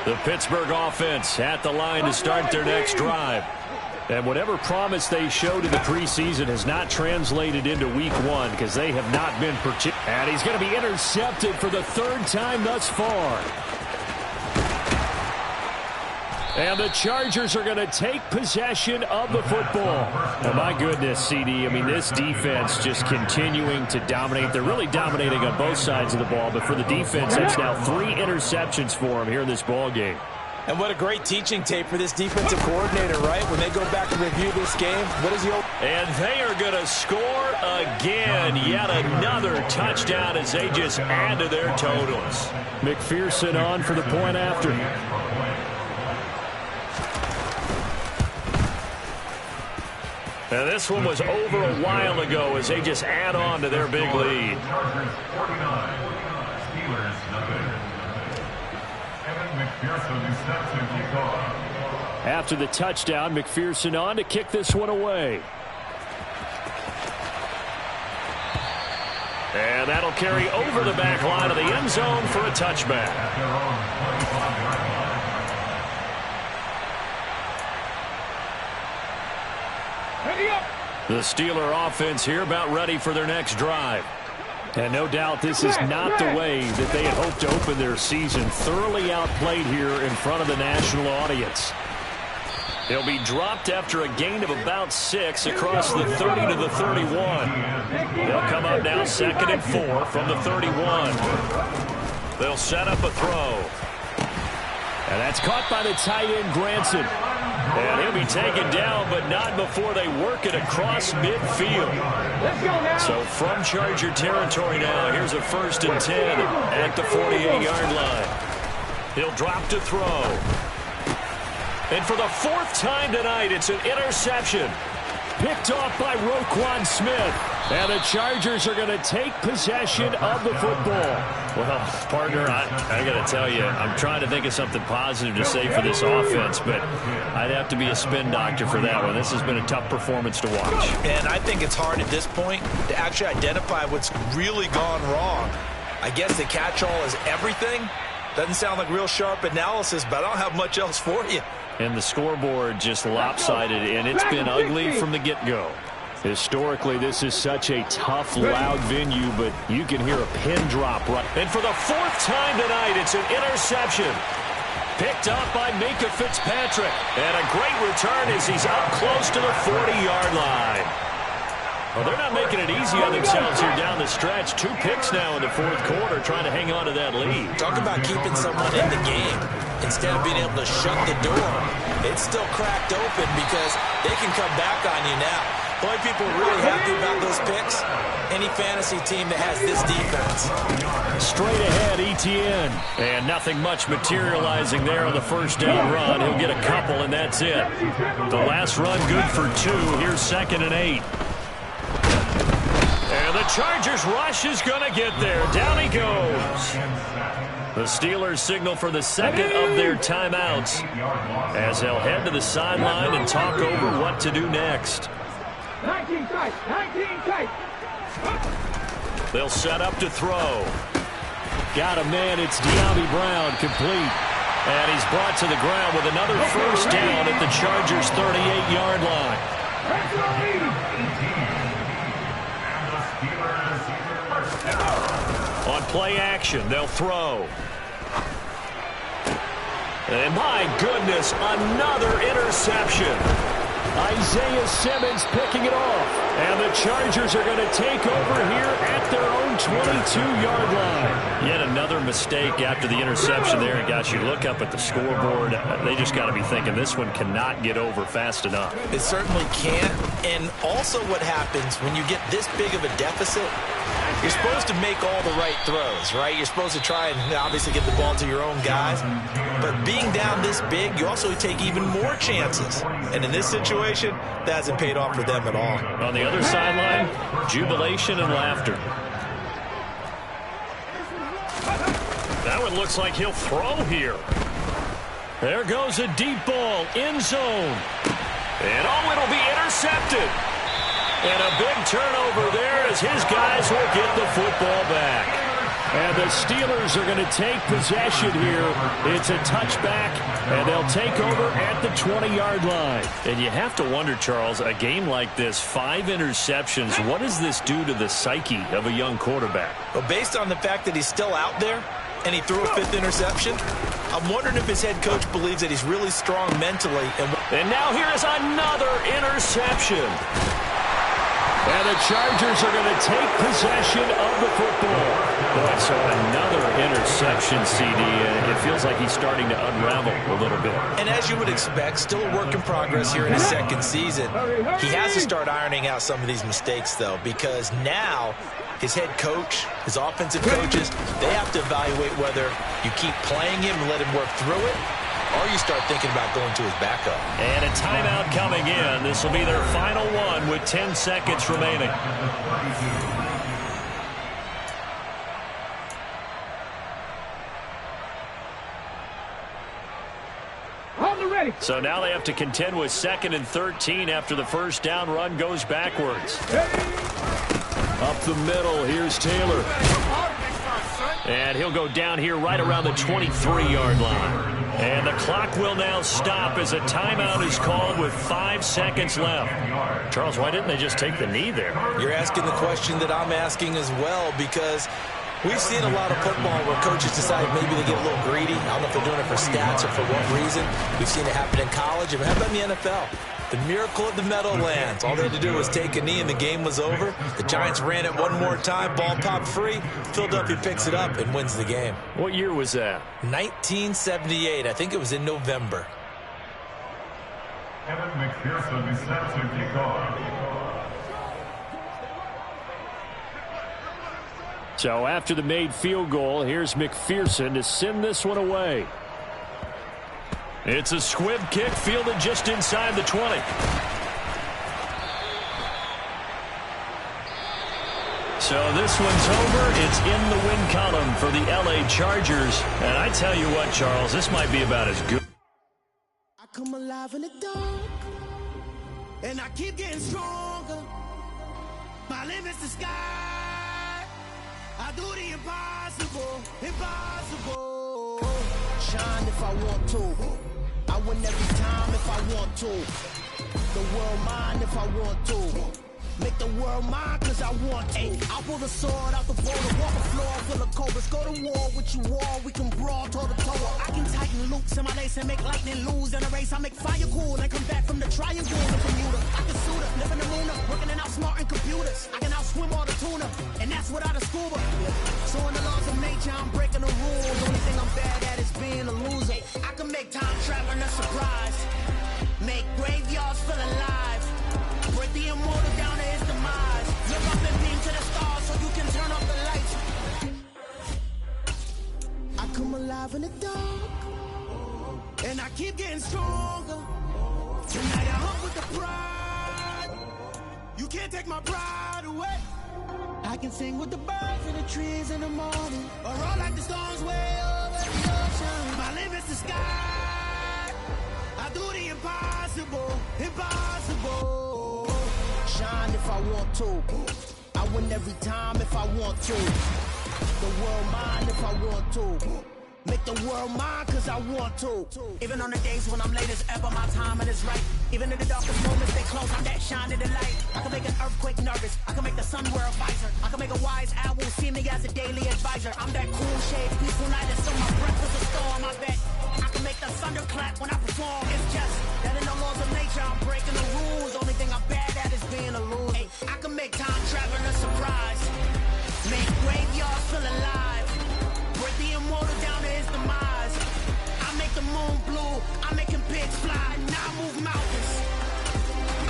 The Pittsburgh offense at the line to start their next drive. And whatever promise they showed in the preseason has not translated into Week 1 because they have not been particular. And he's going to be intercepted for the 3rd time thus far. And the Chargers are going to take possession of the football. And my goodness, CD, I mean, this defense just continuing to dominate. They're really dominating on both sides of the ball. But for the defense, that's now 3 interceptions for them here in this ball game. And what a great teaching tape for this defensive coordinator, right? When they go back and review this game, what is he? And they are going to score again. Yet another touchdown as they just add to their totals. McPherson on for the point after. Now this one was over a while ago as they just add on to their big lead. Chargers 49, Steelers nothing. Evan McPherson is set to kick off. After the touchdown, McPherson on to kick this one away. And that'll carry over the back line of the end zone for a touchback. The Steeler offense here about ready for their next drive. And no doubt this is not the way that they had hoped to open their season. Thoroughly outplayed here in front of the national audience. He'll be dropped after a gain of about 6 across the 30 to the 31. They'll come up now 2nd and 4 from the 31. They'll set up a throw. And that's caught by the tight end, Granson. And he'll be taken down, but not before they work it across midfield. So from Charger territory now, here's a 1st and 10 at the 48-yard line. He'll drop to throw. And for the 4th time tonight, it's an interception. Picked off by Roquan Smith. And the Chargers are going to take possession of the football. Well, partner, I got to tell you, I'm trying to think of something positive to say for this offense, but I'd have to be a spin doctor for that one. This has been a tough performance to watch. And I think it's hard at this point to actually identify what's really gone wrong. I guess the catch-all is everything. Doesn't sound like real sharp analysis, but I don't have much else for you. And the scoreboard just lopsided, and it's been ugly from the get-go. Historically, this is such a tough, loud venue, but you can hear a pin drop right. And for the 4th time tonight, it's an interception. Picked up by Minkah Fitzpatrick. And a great return as he's up close to the 40-yard line. Well, they're not making it easy on themselves here down the stretch. 2 picks now in the 4th quarter, trying to hang on to that lead. Talk about keeping someone in the game instead of being able to shut the door. It's still cracked open because they can come back on you now. The only people really happy about those picks, any fantasy team that has this defense. Straight ahead, Etienne. And nothing much materializing there on the 1st down run. He'll get a couple, and that's it. The last run good for 2. Here's 2nd and 8. And the Chargers rush is going to get there. Down he goes. The Steelers signal for the 2nd of their timeouts as they'll head to the sideline and talk over what to do next. 19 tight, 19 tight. They'll set up to throw. Got a man, it's De'Ami Brown, complete. And he's brought to the ground with another 1st down at the Chargers' 38-yard line. On play action, they'll throw. And my goodness, another interception. Isaiah Simmons picking it off. And the Chargers are going to take over here at their own 22-yard line. Yet another mistake after the interception there. And gosh, you look up at the scoreboard, they just got to be thinking this one cannot get over fast enough. It certainly can't. And also what happens when you get this big of a deficit, you're supposed to make all the right throws, right? You're supposed to try and obviously get the ball to your own guys. But being down this big, you also take even more chances. And in this situation, that hasn't paid off for them at all. On the other sideline, jubilation and laughter. That one looks like he'll throw here. There goes a deep ball, end zone. And oh, it'll be intercepted. And a big turnover there as his guys will get the football back. And the Steelers are going to take possession here. It's a touchback, and they'll take over at the 20-yard line. And you have to wonder, Charles, a game like this, 5 interceptions, what does this do to the psyche of a young quarterback? Well, based on the fact that he's still out there and he threw a 5th interception, I'm wondering if his head coach believes that he's really strong mentally. And now here is another interception. And the Chargers are going to take possession of the football. Boy, so another interception, CD. It feels like he's starting to unravel a little bit. And as you would expect, still a work in progress here in his 2nd season. He has to start ironing out some of these mistakes, though, because now his head coach, his offensive coaches, they have to evaluate whether you keep playing him and let him work through it, or you start thinking about going to his backup. And a timeout coming in. This will be their final one with 10 seconds remaining. So now they have to contend with 2nd and 13 after the 1st down run goes backwards. Up the middle, here's Taylor. And he'll go down here right around the 23-yard line. And the clock will now stop as a timeout is called with 5 seconds left. Charles, why didn't they just take the knee there? You're asking the question that I'm asking as well, because we've seen a lot of football where coaches decide maybe they get a little greedy. I don't know if they're doing it for stats or for what reason. We've seen it happen in college. It happened in the NFL. The miracle of the Meadowlands. All they had to do was take a knee and the game was over. The Giants ran it one more time. Ball popped free. Philadelphia picks it up and wins the game. What year was that? 1978. I think it was in November. Evan McPherson is set to kick off. So after the made field goal, here's McPherson to send this one away. It's a squib kick fielded just inside the 20. So this one's over. It's in the win column for the LA Chargers. And I tell you what, Charles, this might be about as good. I come alive in the dark, and I keep getting stronger. My limit's the sky. I do the impossible, impossible. Shine if I want to. I win every time if I want to. The world mine if I want to. Make the world mine cause I want to. I pull the sword out the border, walk the floor full of cobras. Go to war with you all, we can brawl toe to toe. I can tighten loops in my lace and make lightning lose in a race. I make fire cool and come back from the triangle in Bermuda. I can suit up, live in the moon, working and outsmarting computers. I can outswim all the tuna, and that's without a scuba. So in the laws of nature, I'm breaking the rules. Only thing I'm bad at is being a loser. I can make time traveling a surprise, make graveyards feel alive. Break the immortal down to his demise. Look up and beam to the stars so you can turn off the lights. I come alive in the dark, and I keep getting stronger. Tonight I hunt with the pride. You can't take my pride away. I can sing with the birds and the trees in the morning, or roll like the storms way over the ocean. My limit's the sky. I do the impossible, impossible. Shine if I want to. I win every time if I want to. The world mine if I want to. Make the world mine cause I want to. Even on the days when I'm late as ever, my timing is right. Even in the darkest moments, they close, I'm that shining the light. I can make an earthquake nervous, I can make the sun wear a visor. I can make a wise owl see me as a daily advisor. I'm that cool shade, peaceful night, and so my breath is a storm, I bet. I can make the thunder clap when I perform. It's just that in the laws of nature, I'm breaking the rules. Only thing I'm bad at is being a loser. Hey, I can make time traveling a surprise, make graveyards feel alive. Break the immortal down to his demise. I make the moon blue, I'm making pigs fly, now I move mountains.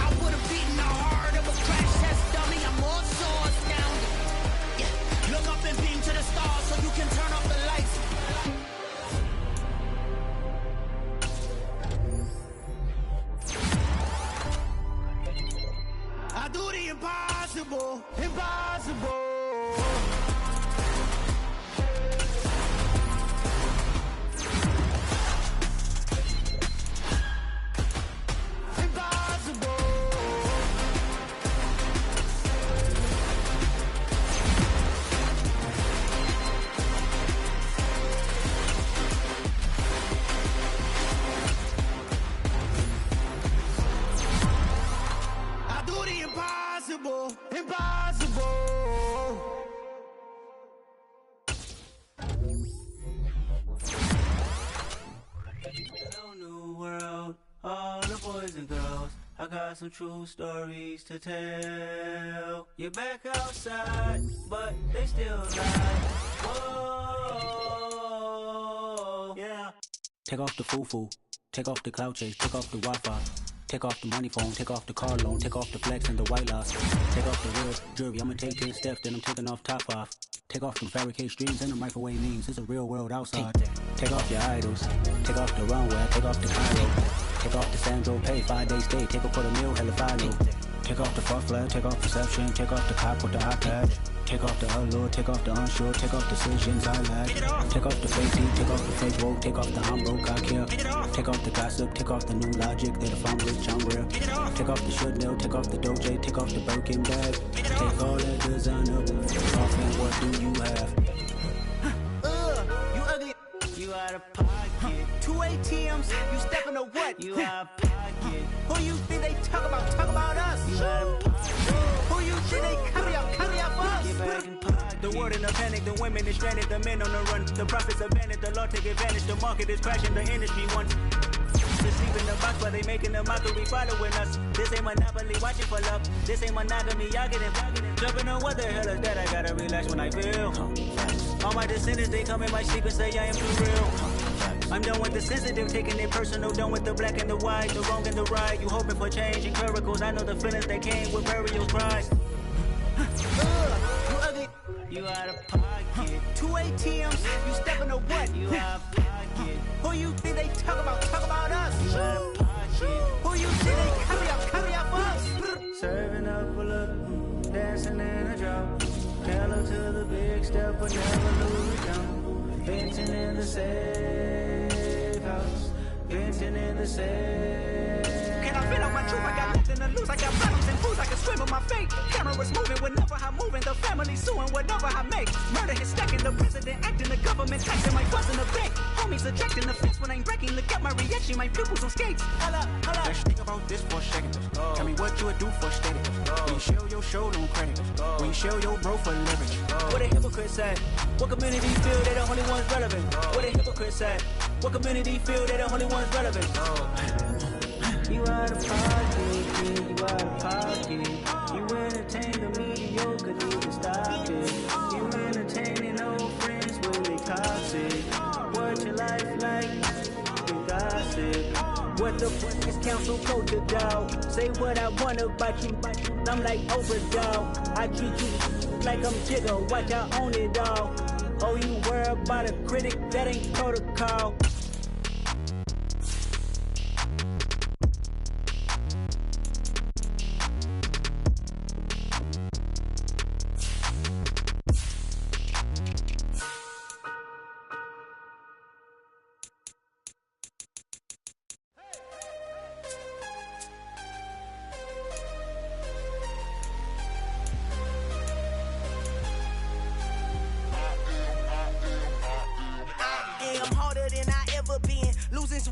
I would have beaten the heart of a crash test dummy. I'm more so astounded. Yeah. Look up and beam to the stars so you can turn off the lights. I do the impossible, impossible. I got some true stories to tell. You're back outside, but they still lie. Whoa, yeah. Take off the foo-foo, take off the cloud chase, take off the Wi-Fi. Take off the money phone, take off the car loan, take off the flex and the white loss. Take off the real jewelry, I'ma take 10 steps, then I'm taking off top off. Take off them fabricate streams and the microwave memes, it's a real world outside. Take off your idols, take off the runway, take off the Cairo. Take off the Sandro Pay, 5-day stay, take a quarter meal, hella final. Take off the fuck flag, take off perception, take off the cop with the iPad. Take off the allure, take off the unsure, take off decisions I lack. Take off the fake deep, take off the fake woke, take off the I'm broke, I care. Take off the gossip, take off the new logic, that if I'm rich, I'm real. Take off the should know, take off the Doge, take off the Birkin bag. Take all that designer off and what do you have? out of pocket. 2 ATMs, you stepping to what? You out of pocket. Who you think they talk about us? You out of pocket. Who you think they carry up us? Get back in pocket. The world in a panic, the women is stranded, the men on the run. The profits abandoned, the law take advantage. The market is crashing, the industry wants to sleep in the box while they making a mockery following us. This ain't Monopoly, watching for love. This ain't monogamy, y'all getting jumping on what the hell is that? I gotta relax when I feel. All my descendants, they come in my sleep and say I am too real. I'm done with the sensitive, taking it personal. Done with the black and the white, the wrong and the right. You hoping for change and miracles. I know the feelings that came with burial cries. You ugly. You out of pocket. 2 ATMs, you stepping to what? You out of pocket. Who you think they talk about us? You out of pocket. Who you think they carry up us? Serving up a look, dancing in a drop. Tell her to the big step, but never lose down. Venting in the safe house. Venting in the safe. Can I feel out my truth? I got nothing to lose. I got problems and fools. I can swim on my fate. Cameras moving whenever I'm moving. The family suing whatever I make. Murder is stacking. The president acting. The government taxing. My buzz in the bank. Homies ejecting the fence when I'm breaking. Look at my reaction. My pupils on skates. Hold up. Let's think about this for a second. Tell me what you would do for steady. When you show your show, no credit. When you show your bro for leverage. What a hypocrite said. What community feel they the only ones relevant? What a hypocrite said. What community feel they the only ones relevant? You out of pocket, yeah, you out of pocket. You entertain the mediocre, need to stop it. You entertaining old friends when they toxic. What your life like? You gossip. What the fuck is council culture, dog? Say what I want about you, I'm like overdog. I treat you like I'm Jigga, watch I own it all. Oh, you worry about a critic, that ain't protocol.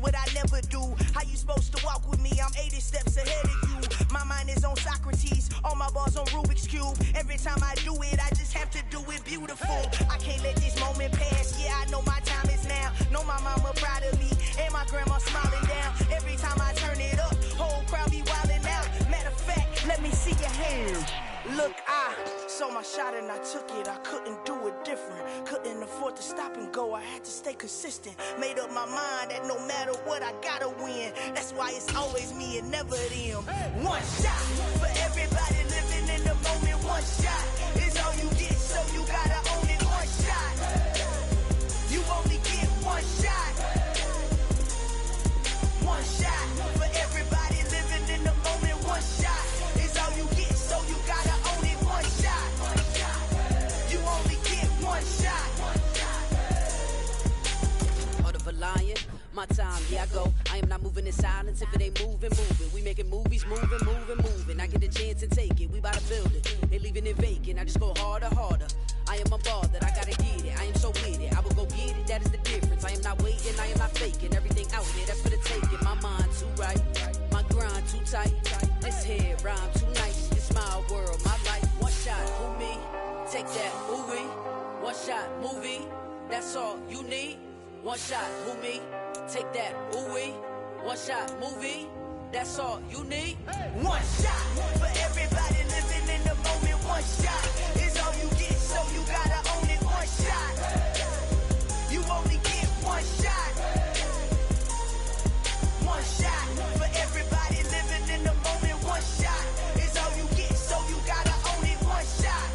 What I never do. How you supposed to walk with me? I'm 80 steps ahead of you. My mind is on Socrates, all my bars on Rubik's Cube. Every time I do it, I just have to do it beautiful. I can't let this moment pass. Yeah, I know my time is now. Know my mama proud of me, and my grandma smiling down. Every time I turn it up, whole crowd be wilding out. Matter of fact, let me see your hands. Look, I saw my shot and I took it. I couldn't do it different. Couldn't afford to stop and go. I had to stay consistent. Made up my mind that no matter what, I gotta win. That's why it's always me and never them. One shot for everybody living in the moment. One shot is all you get, so you gotta own it. One shot. You only get one shot. One shot for everybody living in the moment. One shot is all you get, so you gotta own it. One shot. You only get one shot. Heart of a lion, my time, here I go. I am not moving in silence. If it ain't moving. We making movies, moving. I get a chance and take it. We bout to build it. They leaving it vacant. I just go harder. I am a ball that I gotta get it. I am so with it. I will go get it. That is the difference. I am not waiting. I am not faking. Everything out here, that's for the taking. My mind too right. My grind too tight. This head rhyme too nice. This my world, my life. One shot, who me? Take that, movie. One shot, movie. That's all you need. One shot, who me? Take that, ooh-wee. One shot, movie. That's all you need. One shot for everybody living in the moment. One shot is all you get, so you gotta own it. One shot. You only get one shot. One shot for everybody living in the moment. One shot is all you get, so you gotta own it. One shot.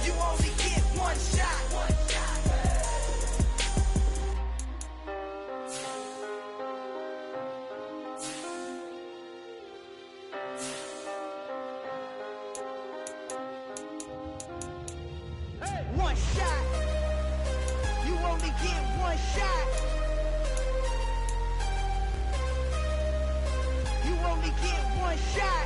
You only get one shot. One shot. You only get one shot. You only get one shot.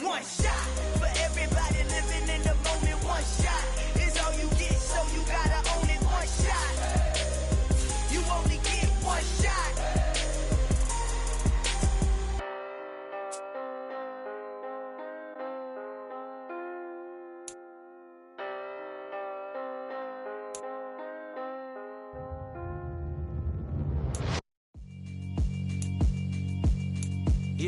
One shot for everybody living in the moment. One shot is all you get, so you gotta own it. One shot.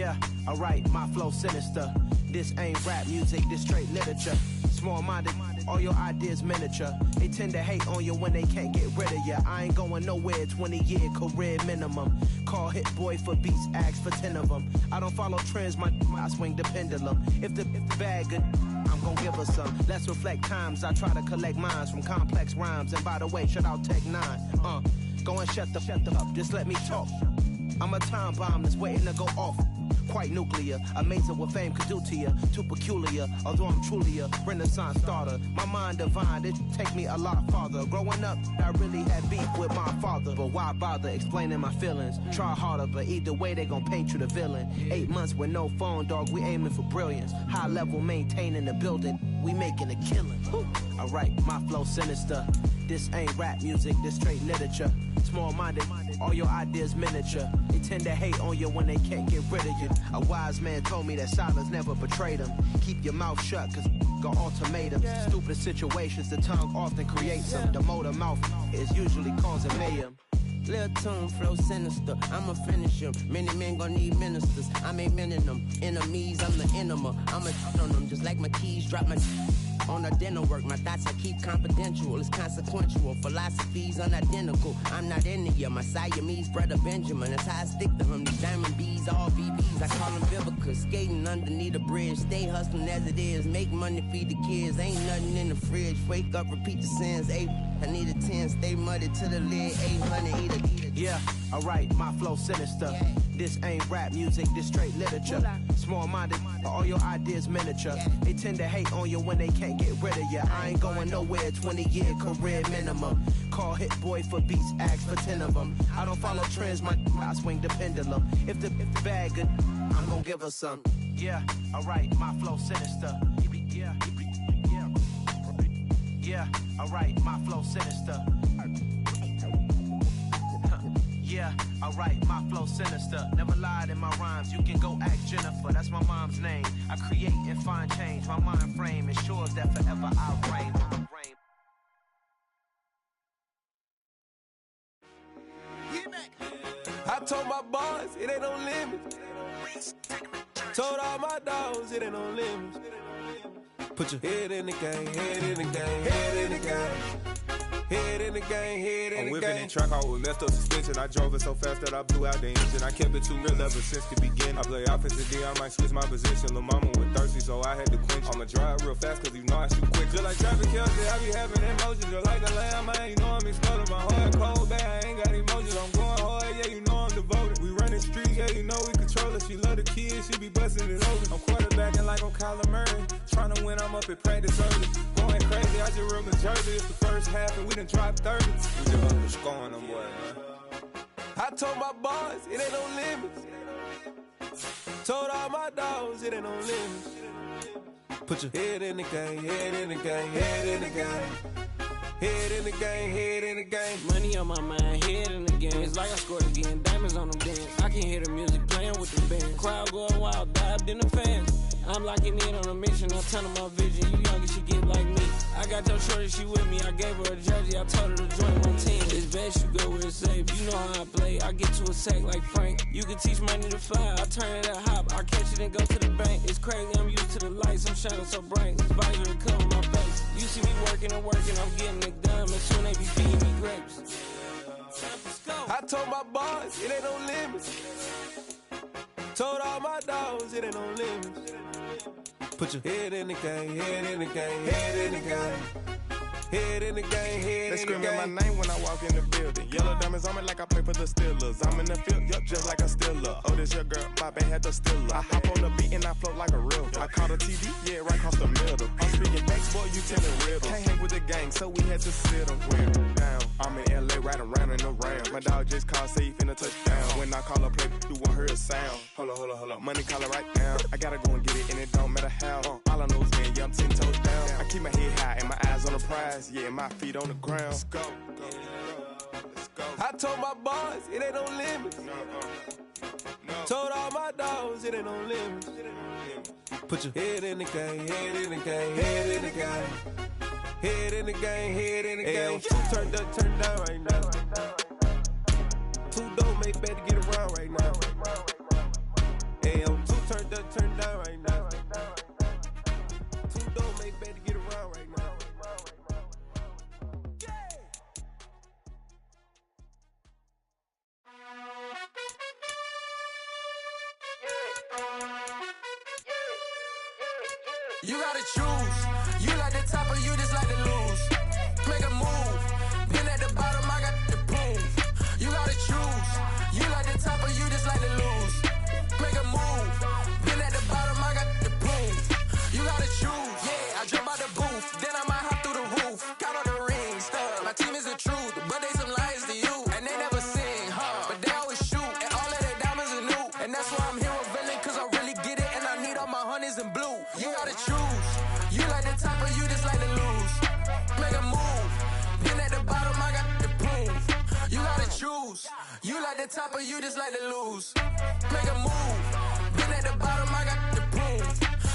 Yeah, alright, my flow sinister. This ain't rap music, this straight literature. Small-minded, all your ideas miniature. They tend to hate on you when they can't get rid of you. I ain't going nowhere, 20-year career minimum. Call Hit Boy for beats, ask for 10 of them. I don't follow trends, I swing the pendulum. If the bag good, I'm gon' give her some. Let's reflect times, I try to collect minds from complex rhymes. And by the way, shout out Tech 9. Go and shut the up, just let me talk. I'm a time bomb that's waiting to go off. Quite nuclear, amazing what fame could do to you. Too peculiar, although I'm truly a renaissance starter. My mind divine, it take me a lot farther. Growing up, I really had beef with my father. But why bother explaining my feelings? Try harder, but either way they gon' paint you the villain. 8 months with no phone, dog, we aiming for brilliance. High level maintaining the building, we making a killing. Alright, my flow sinister. This ain't rap music, this straight literature. Small-minded, all your ideas miniature. They tend to hate on you when they can't get rid of you. A wise man told me that silence never betrayed him. Keep your mouth shut, cause got ultimatums. Stupid situations, the tongue often creates them. The motor mouth is usually causing mayhem. Lil' tune, flow sinister, I'ma finish him. Many men gon' need ministers, I'm a men in them. Enemies, I'm the enema, I'ma on them. Just like my keys, drop my on a dental work. My thoughts I keep confidential, it's consequential. Philosophies unidentical, I'm not into you. My Siamese brother Benjamin, that's how I stick to him. These diamond bees, all BBs, I call them Vivica. Skating underneath a bridge, stay hustling as it is. Make money, feed the kids, ain't nothing in the fridge. Wake up, repeat the sins, I need a 10, stay muddy to the lid, 800, eat a. Yeah, alright, my flow sinister. This ain't rap music, this straight literature. Small-minded, all your ideas miniature. They tend to hate on you when they can't get rid of you. I ain't going nowhere, 20-year career minimum. Call Hit Boy for beats, ask for 10 of them. I don't follow trends, I swing the pendulum. If the bag good, I'm gon' give her some. Yeah, alright, my flow sinister. Yeah, alright, my flow sinister. Yeah, alright, my flow sinister. Never lied in my rhymes, you can go ask Jennifer. That's my mom's name. I create and find change. My mind frame ensures that forever I reign. I told my boys, it ain't no limit. Told all my dogs, it ain't no limit. Put your head in the game, head in the game, head in the game. Head in the game, head in the game. I'm whipping in track out with messed up suspension. I drove it so fast that I blew out the engine. I kept it too real ever since the beginning. I play offensive D, I might switch my position. Lil' mama was thirsty, so I had to quench. I'ma drive real fast, cause you know I shoot quick. Just like traffic Kelsey, I be having emotions. Just like a lamb, man, you know I'm exploding. My heart cold, bad, I ain't got emotions. I'm going hard, yeah, you know I'm devoted. We running streets, yeah, you know we control it. She love the kids, she be busting it open. I'm quarterbacking like I'm Kyler Murray. Trying to win, I'm up at practice early. Going crazy, I just real the jersey. It's the first half and we done dropped 30. We just up the score on them boys, man. I told my boys, it ain't no limits. Told all my dogs, it ain't no limits. Put your head in the game, head in the game, head in the game. Head in the game, head in the game. Money on my mind, head in the game. It's like I scored again, diamonds on them dance. I can hear the music playing with the band. Crowd going wild, dived in the fans. I'm locking in on a mission, I'm turning my vision. You younger, she get like me. I got your shorty, she with me. I gave her a jersey, I told her to join my team. It's best you go where it's safe. You know how I play. I get to a sack like Frank. You can teach money to fly. I turn it a hop. I catch it and go to the bank. It's crazy, I'm used to the lights. I'm shining so bright. This visor cover my face. You see me working and working, I'm getting it done. And soon they be feeding me grapes. I told my boys, it ain't no limits. Told all my dogs, it ain't no limits. Put your head in the game, head in the game, head in the game. Head in the game, head in the game. They screaming my name when I walk in the building. Yellow diamonds on me like I play for the Steelers. I'm in the field, yup, just like a Steeler. Oh, this your girl, my band had the Steeler. I hop on the beat and I float like a river. I caught a TV, yeah, right across the middle. I'm speaking facts, boy, you telling riddles. Can't hang with the gang, so we had to sit them down. I'm in LA, riding around and around. My dog just called, say he finna touch down. When I call a play, you won't hear a sound. Hold up, money calling right now. I gotta go and get it, and it don't matter how. All I know is man, yeah, I'm 10 toes down. I keep my head high and my eyes on the prize. Yeah, my feet on the ground. Let's go. I told my boys, it ain't no limits. Told all my dogs, it ain't no limits. Put your head in the game, head in the game, head in the game. Head in the game, head in the game. Turned up, turned down right now. Too dope, make bad to get around right now. duck turned down right now. Too dope, make better get around right now. You gotta choose. You like the top or you just like to lose. Make a move. Been at the bottom, I got the prove. You gotta choose. You like the top or you just like to lose. Make a move. Been at the bottom, I got the prove. You gotta choose. Yeah, I jump out the booth. Then I might hop through the roof. Count on the rings. My team is the truth, but they some liars to you. And they never sing, but they always shoot. And all of their diamonds are new. And that's why I'm here with villain, cause I really get it. And I need all my honeys in blue. You gotta choose. You like the top or you just like to lose. Make a move. Been at the bottom, I got the proof. You gotta choose. You like the top or you just like to lose. Make a move. Been at the bottom, I got the proof.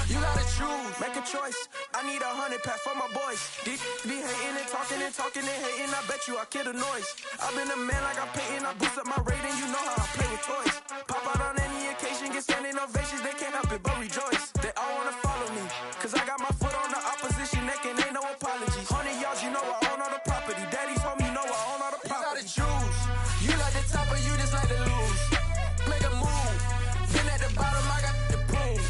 You gotta choose. Make a choice. I need 100 pack for my boys. Be hating and talking and hating. I bet you I kill the noise. I've been a man like I'm Peyton. I boost up my rating. You know how I play with toys. Pop out on any occasion, get standing ovations. They can't help it but rejoice. They all wanna follow me, cause I got my foot on the opposition neck and ain't no apologies. 100 yards, you know I own all the property. Daddy's home, you know I own all the property. You gotta choose. You like the top or you just like to lose. Make a move. Been at the bottom, I got the proof.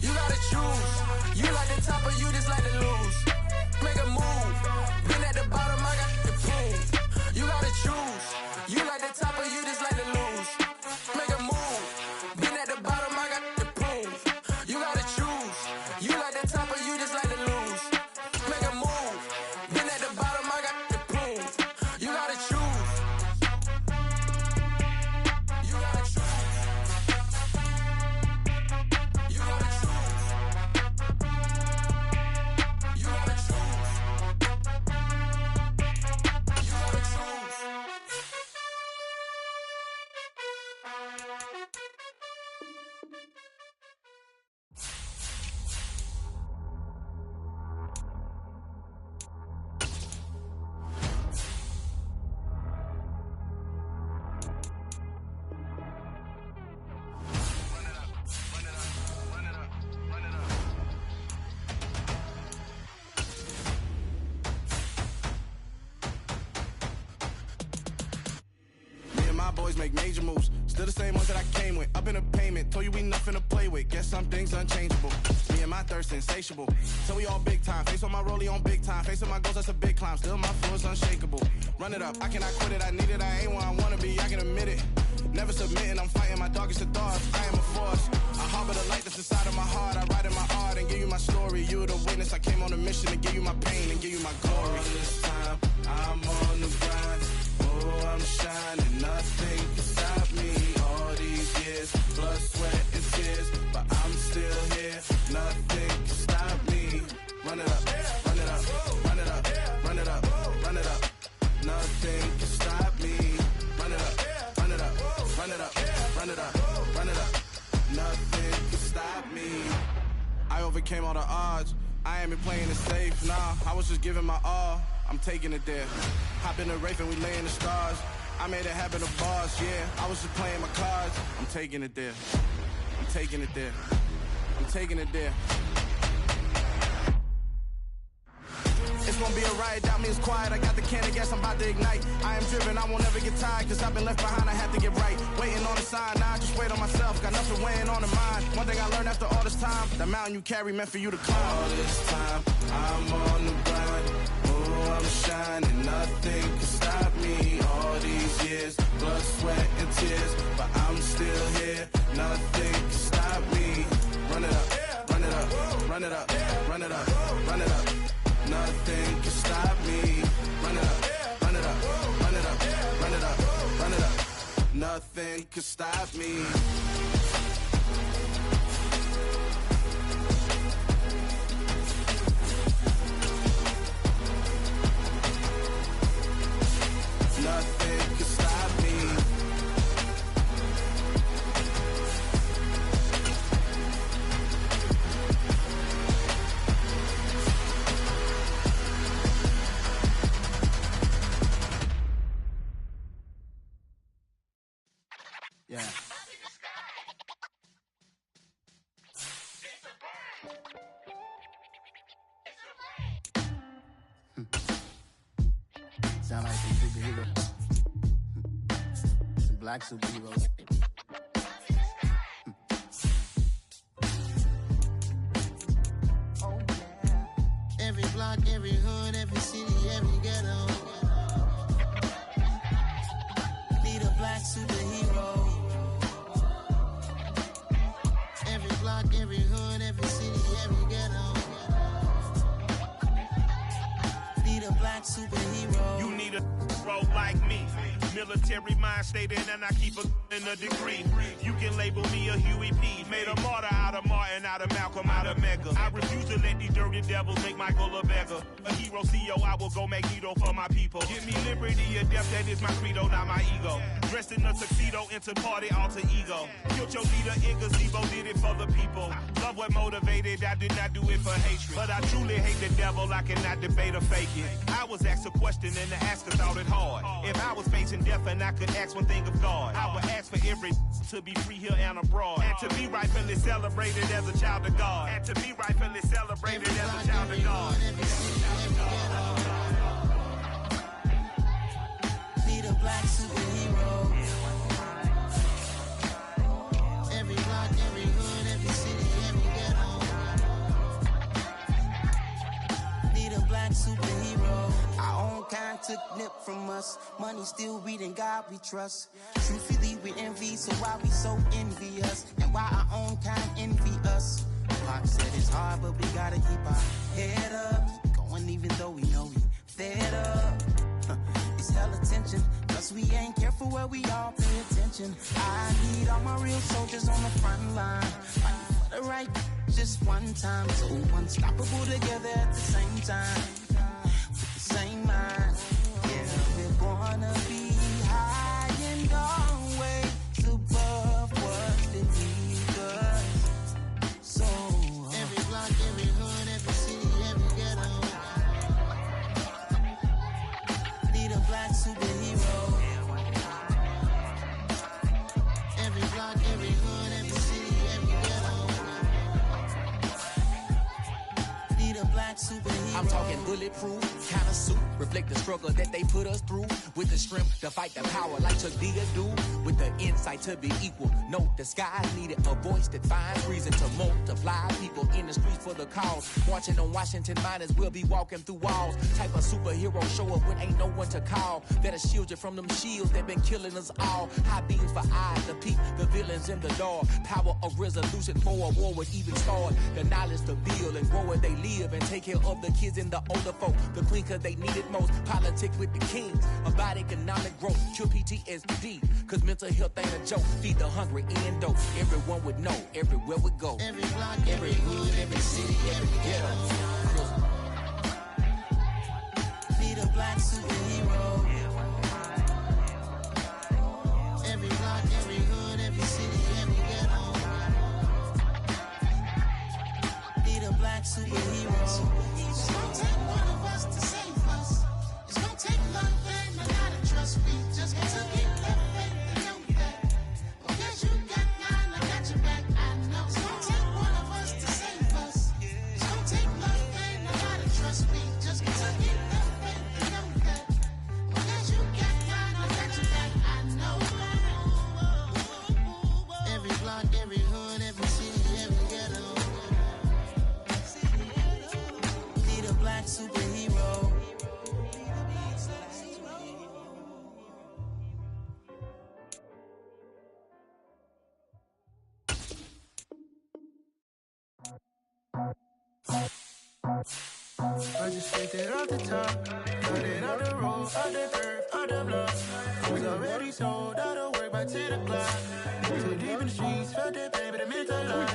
You gotta choose. You like the top or you just like to lose. Make a move. Been at the bottom, I got the proof. You gotta choose. You like the top or you just like to lose. Make a move. Been at the bottom, I got the proof. You gotta choose. You like the top or you just like to lose. Make a move. Been at the bottom, I got the proof. You gotta choose. You gotta choose. You gotta choose. You gotta choose. You gotta choose. Me and my boys make major moves. Still the same ones that I came with. Up in a payment, told you we nothing to play with. Guess some things unchangeable. Me and my thirst insatiable. So we all big time. Face on my rollie on big time. Facing my goals, that's a big climb. Still my flow is unshakable. Run it up, I cannot quit it. I need it, I ain't where I wanna be, I can admit it. Never submitting, I'm fighting my darkest of thoughts. I am a force. I harbor the light that's inside of my heart. I write in my art and give you my story. You the witness, I came on a mission to give you my pain and give you my glory. All this time, I'm on the grind. Oh, I'm shining, nothing can stop me. All these years, blood, sweat, and tears, but I'm still here. Nothing can stop me. Run it up, run it up, run it up, run it up, run it up. Nothing can stop me. Run it up, run it up, run it up, run it up, run it up. Nothing can stop me. I overcame all the odds. I ain't been playing it safe, nah. I was just giving my all. I'm taking it there. Hop in the Wraith and we lay in the stars. I made it happen to bars, yeah. I was just playing my cards. I'm taking it there. I'm taking it there. I'm taking it there. It's gonna be a riot, doubt me it's quiet. I got the can of gas, I'm about to ignite. I am driven, I won't ever get tired, cause I've been left behind, I have to get right. Waiting on the sign, now I just wait on myself. Got nothing weighing on the mind. One thing I learned after all this time, the mountain you carry meant for you to climb. All this time, I'm on the grind. Oh, I'm shining, nothing can stop me. All these years, blood, sweat, and tears, but I'm still here. Nothing can stop me. Run it up, run it up, run it up, run it up, run it up. Nothing can stop me. Run it up, run it up, run it up, run it up, run it up. Nothing can stop me. Nothing can stop me. Yeah. sound like some superheroes. Some black superheroes. Oh, yeah. Every block, every hood, every city, every ghetto. Need a black superhero. Every block, every hood, every city, every ghetto. Need a black superhero. You need a role like me. Military mind stated, and I keep in a degree. You can label me a Huey P. Made a martyr out of Martin, out of Malcolm, out of Mega. I refuse to let these dirty devils make Michael a beggar. A hero CEO, I will go Magneto for my people. Give me liberty or death, that is my credo, not my ego. Dressed in a tuxedo, into party, alter ego. Killed your leader in gazebo, did it for the people. Love what motivated, I did not do it for hatred. But I truly hate the devil, I cannot debate or fake it. I was asked a question and the asker thought it hard. If I was facing death and I could ask one thing of God, I would ask for every to be free here and abroad, and to be rightfully celebrated as a child of God, and to be rightfully celebrated as a child of God. Need a black superhero. Every block, every hood, every city, every ghetto. Need a black superhero. Our own kind took nip from us. Money still reading God we trust. Truthfully we envy, so why we so envious? And why our own kind envy us? Pac said it's hard, but we gotta keep our head up. Going even though we know we fed up. It's hella tension, plus we ain't careful where we all pay attention. I need all my real soldiers on the front line, fighting for the right just one time. So unstoppable together at the same time, with the same mind. Yeah, we're gonna be high and always above what's beneath us. So every block, every hood, every city, every ghetto. Need a black superhero. Every block, every hood, every city, every ghetto. Need a black superhero. I'm talking bulletproof kind of suit, reflect the struggle that they put us through, with the strength to fight the power like Chuck D do, with the insight to be equal. No disguise needed, a voice that finds reason to multiply people in the streets for the cause. Marching on Washington, might as well be walking through walls. Type of superhero show up when ain't no one to call. That'll shield you from them shields that been killing us all. High beams for eyes to peep the villains in the dark. Power of resolution for a war would even start. The knowledge to build and grow where they live, and take care of the kids and the older folk. The clean cause they need it most. Politics with the kings about economic growth. Cure PTSD, cause mental health ain't a joke. Feed the hungry and dope. Everyone would know everywhere we go. Every block, every hood, every city, every ghetto. Need a black superhero. Every block, every hood, every city, every ghetto. Need a black superhero. It's gonna take one of us to save us. It's gonna take love and a lot of trust. We just gotta keep that faith and know that. Because you got mine, I got your back. I know it's gonna take one of us to save us. It's gonna take love and a lot of trust. We just gotta keep that faith and know that. Because you got mine, I got your back. I know. Every block, every hood, every city, every ghetto. Need a black superhero. I just faked it off the top, cut it off the road, off the curve, off the block. Was already sold, out of work by 10 o'clock. Too deep in the streets, felt that pain, but it meant a lot.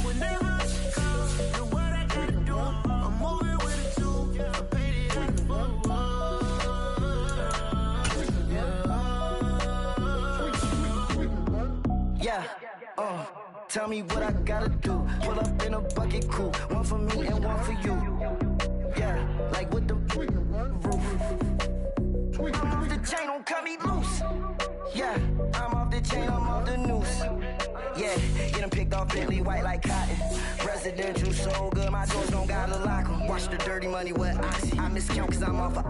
Whenever she calls, do what I gotta do. I'm moving with a two, I paid it out the book. Yeah, tell me what I gotta do. Pull up in a bucket coupe, one for me and one for you. Yeah, like with the roof. I'm off the chain, don't cut me loose. Yeah, I'm off the chain, I'm off the noose. Yeah, get them picked off Bentley, white like cotton. Residential so good, my doors don't gotta lock 'em. Watch the dirty money with Oxy. I miscount cause I'm off a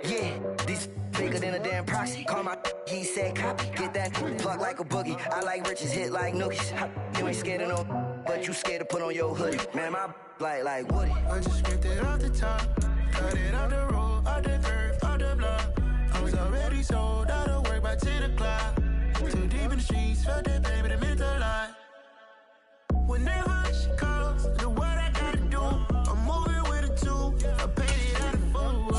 Yeah, this bigger than a damn proxy. Call my he said copy. Get that plug like a boogie. I like riches, hit like nookies. You ain't scared of no, but you scared to put on your hoodie. Man, my like Woody. I just scraped it off the top, cut it off the road, off the curve, off the block. I was already sold out of work by 10 o'clock. Too deep in the streets, felt that baby, that meant a lot. Whenever she calls, do what I gotta do. I'm moving with a two, I paid it out of full.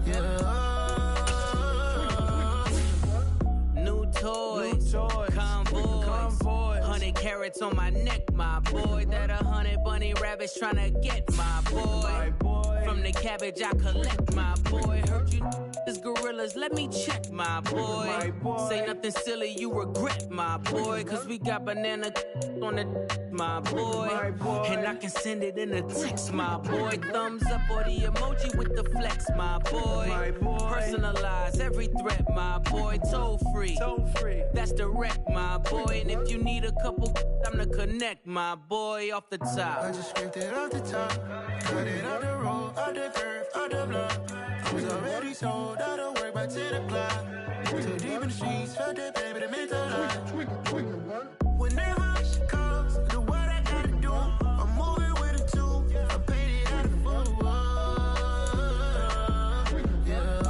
Yeah. New toys, convoy, 100 carats on my neck, my boy. That 100 bunny rabbits tryna get my boy. From the cabbage I collect, my boy. Heard you this gorillas, let me check, my boy. Say nothing silly, you regret, my boy. Cause we got banana on the my boy. And I can send it in a text, my boy. Thumbs up or the emoji with the flex, my boy. Personalize every threat, my boy. Toll free, that's direct, my boy. And if you need a couple, I'm the connect, my boy. Off the top, I just scraped it off the top, cut it off the road, off the curve, off the block. I was already sold out of work by 10 o'clock. Too deep in the streets, felt that baby, that meant a lot. Whenever she calls, do what I gotta do. I'm moving with a two, I paid it out of full. Yeah.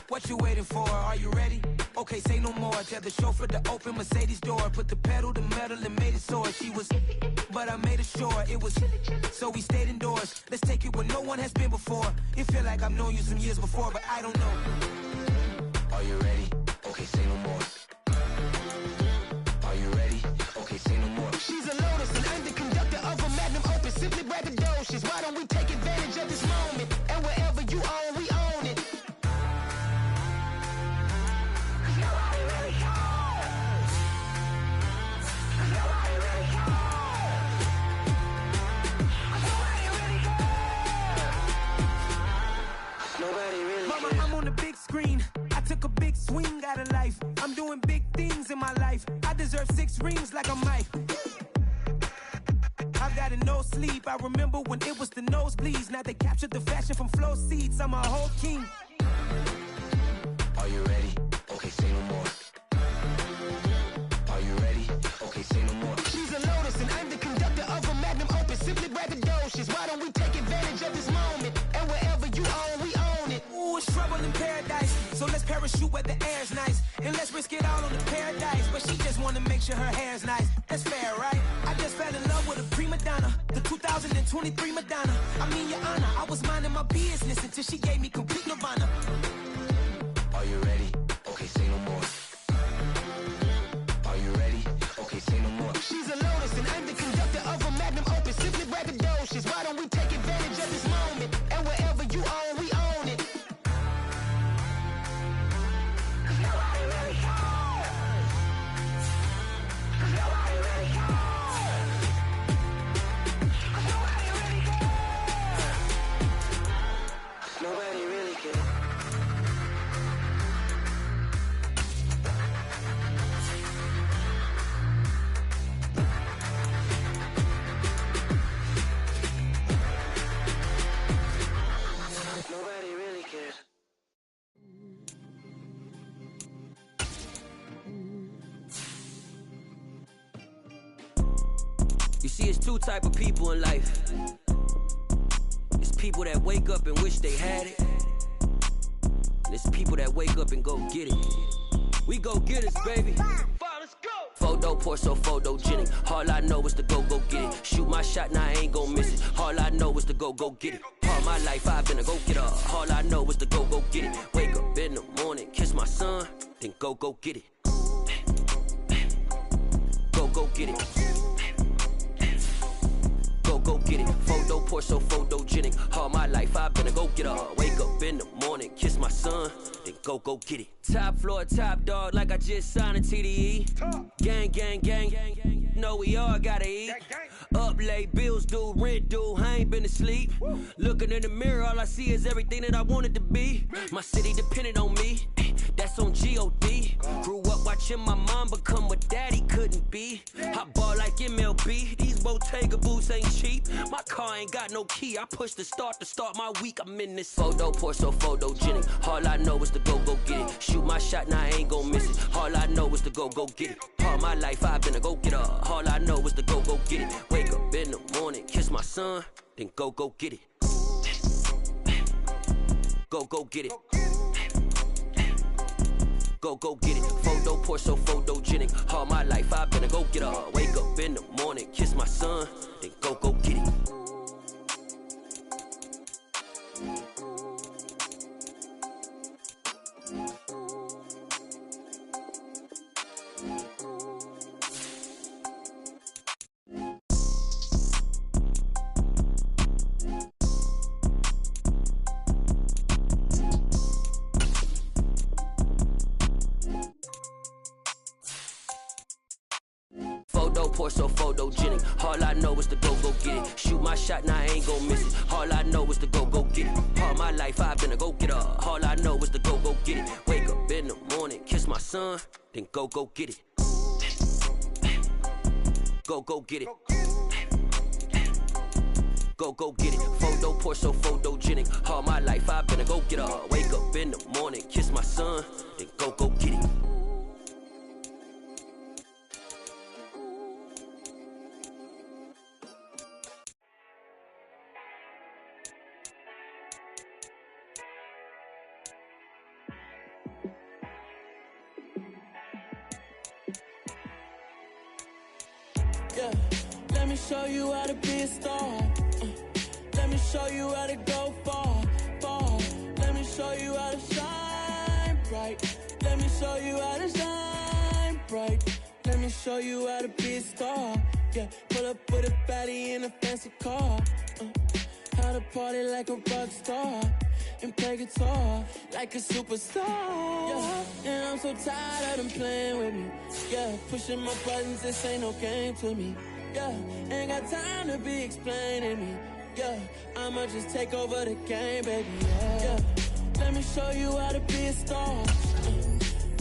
What you waiting for? Are you ready? Okay, say no more. Tell the chauffeur to open Mercedes door. Put the pedal to metal and made it soar. She was, but I made it sure it was. So we stayed indoors. Let's take it where no one has been before. It feel like I've known you some years before, but I don't know. Are you ready? Okay, say no more. Are you ready? Okay, say no more. She's a Lotus and I'm the conductor of a Magnum Opus. Simply braggadocious. Why don't we take advantage of this moment? And wherever you own, we own it. Mama, I'm on the big screen. I took a big swing out of life. I'm doing big things in my life. I deserve 6 rings like a Mike. I've got no sleep. I remember when it was the nosebleeds. Now they captured the fashion from flow seats. I'm a whole king. Are you ready? Okay, say no more. Are you ready? Okay, say no more. She's a Lotus and I'm the conductor of a Magnum Opus. Simply braggadocious. Why don't we take advantage of this moment? And wherever you own, we own it. Ooh, it's trouble in paradise. So let's parachute where the air's nice. And let's risk it all on the paradise. But she just wanna make sure her hair's nice. That's fair, right? I just fell in love with a prima donna. The 2023 Madonna. I mean, your honor, I was minding my business until she gave me complete nirvana. Are you ready? Okay, say no more. Are you ready? Okay, say no more. She's a Lotus and I'm the conductor of a Magnum Opus. Simply braggadocious. Why don't we take advantage of this moment? And wherever you own, we own it. Nobody really cares. Nobody really cares. Nobody really cares. Nobody really cares. Nobody really cares. You see, it's 2 type of people in life. It's people that wake up and wish they had it. And it's people that wake up and go get it. We go get it, baby. Photo pour so photogenic. All I know is to go get it. Shoot my shot, now I ain't gon' miss it. All I know is to go get it. All my life I've been a go-getter. All I know is to go get it. Wake up in the morning, kiss my son, then go get it. Go get it. Go go get it. Photo poor, so photogenic. All my life I've been a go-getter. Wake up in the morning, kiss my son, then go get it. Top floor, top dog, like I just signed a TDE. Gang, gang, gang, gang, gang. Know we all gotta eat. Up late, bills due, rent due, I ain't been asleep. Looking in the mirror, all I see is everything that I wanted to be. My city depended on me, that's on G.O.D. Grew up watching my mom become what daddy couldn't be. I ball like MLB, these Bottega boots ain't cheap. My car ain't got no key, I push the start to start my week. I'm in this photo poor, so photogenic. All I know is to go get it. Shoot my shot, now I ain't gon' miss it. All I know is to go get it. All my life I've been a go-getter. All I know is to go get it. Wake up in the morning, kiss my son, then go get it. Go get it. Go get it. Photo poor, so photogenic. All my life I've been a go-getter. Wake up in the morning, kiss my son, then go get it. Poor, so photogenic. All I know is to go get it. Shoot my shot, now I ain't gon' miss it. All I know is to go get it. All my life I've been a go-getter. All I know is to go get it. Wake up in the morning, kiss my son, then go get it. Go get it. Go get it. Photo poor, so photogenic. All my life I've been a go-getter. Wake up in the morning, kiss my son, then go get it. Yeah, let me show you how to be a star. Let me show you how to go far. Let me show you how to shine bright. Let me show you how to shine bright. Let me show you how to be a star. Yeah, pull up with a baddie in a fancy car. How to party like a rock star and play guitar like a superstar. Yeah, and I'm so tired of them playing with me. Yeah, pushing my buttons, this ain't no game to me. Yeah, ain't got time to be explaining me. Yeah, I'ma just take over the game, baby. Yeah, let me show you how to be a star.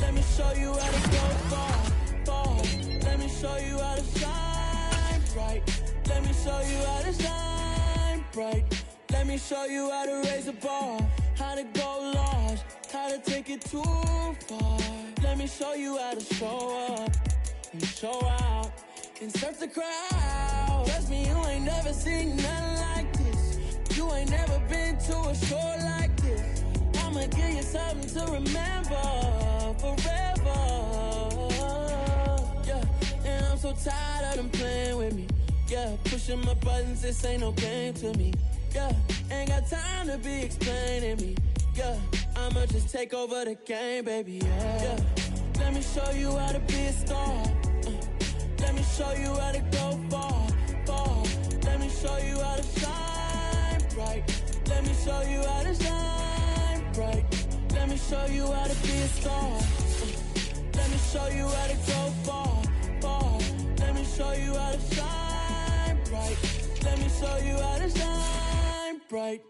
Let me show you how to go far. Let me show you how to shine bright. Let me show you how to shine bright. Let me show you how to raise a bar, how to go large, how to take it too far. Let me show you how to show up and show out and surf the crowd. Trust me, you ain't never seen nothing like this. You ain't never been to a show like this. I'ma give you something to remember forever. Yeah, and I'm so tired of them playing with me. Yeah, pushing my buttons, this ain't no game to me. Yeah, ain't got time to be explaining me. Yeah, I'ma just take over the game, baby. Yeah, let me show you how to be a star. Let me show you how to go far. Let me show you how to shine bright. Let me show you how to shine bright. Let me show you how to be a star. Let me show you how to go far. Let me show you how to shine bright. Let me show you how to shine bright.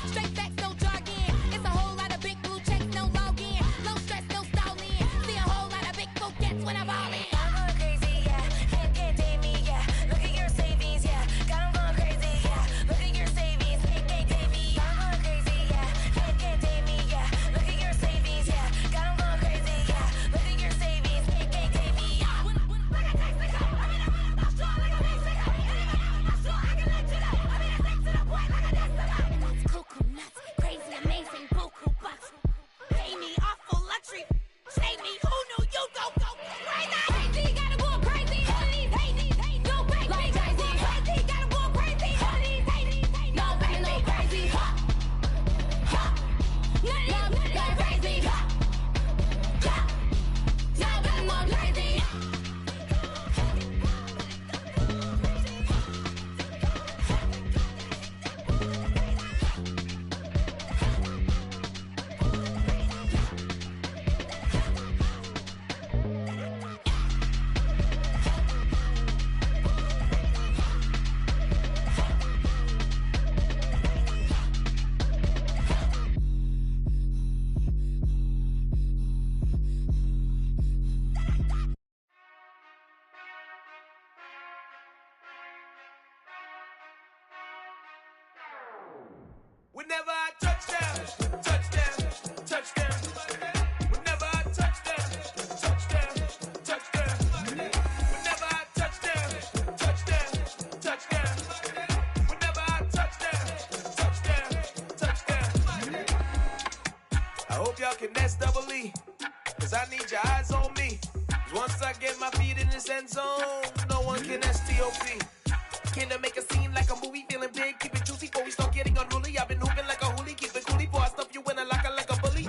Straight facts, no jargon. It's a whole lot of big blue checks, no when I ball it. I'm going crazy, yeah. Can't date me, yeah. Look at your savings, yeah. Got 'em going crazy, yeah. Look at your savings, can't date me. I'm going crazy, yeah. Can't date me, yeah. Look at your savings, yeah. Got 'em going crazy, yeah. Look at your savings, can't date me. Look at Mexico, I mean, I'm not sure, like a Mexico. I'm not sure, I can let you know. I mean, I think to the point, like a Destiny. And that's cuckoo nuts, crazy, amazing, buku bucks. Pay me off for luxury. Say me, who knew you go crazy? Crazy, gotta go crazy. All of these hate, go crazy. Like crazy, crazy, gotta go crazy. All of these hate, no crazy, no crazy. Ha, ha, none of them crazy. Ha, ha, now I'm more crazy. Whenever I touchdown, touchdown, touchdown. Whenever I touchdown, touchdown, touchdown. Whenever I touchdown, touchdown, touchdown. Whenever I touchdown, touchdown, touchdown. I hope y'all can nest double E, cause I need your eyes on me. Cause once I get my feet in this end zone, no one can STOP. Can to make a scene like a movie, feeling big, keep it juicy before we start getting unruly. I've been hooping like a hoolie, keep it coolie before I stuff you in a locker like a bully.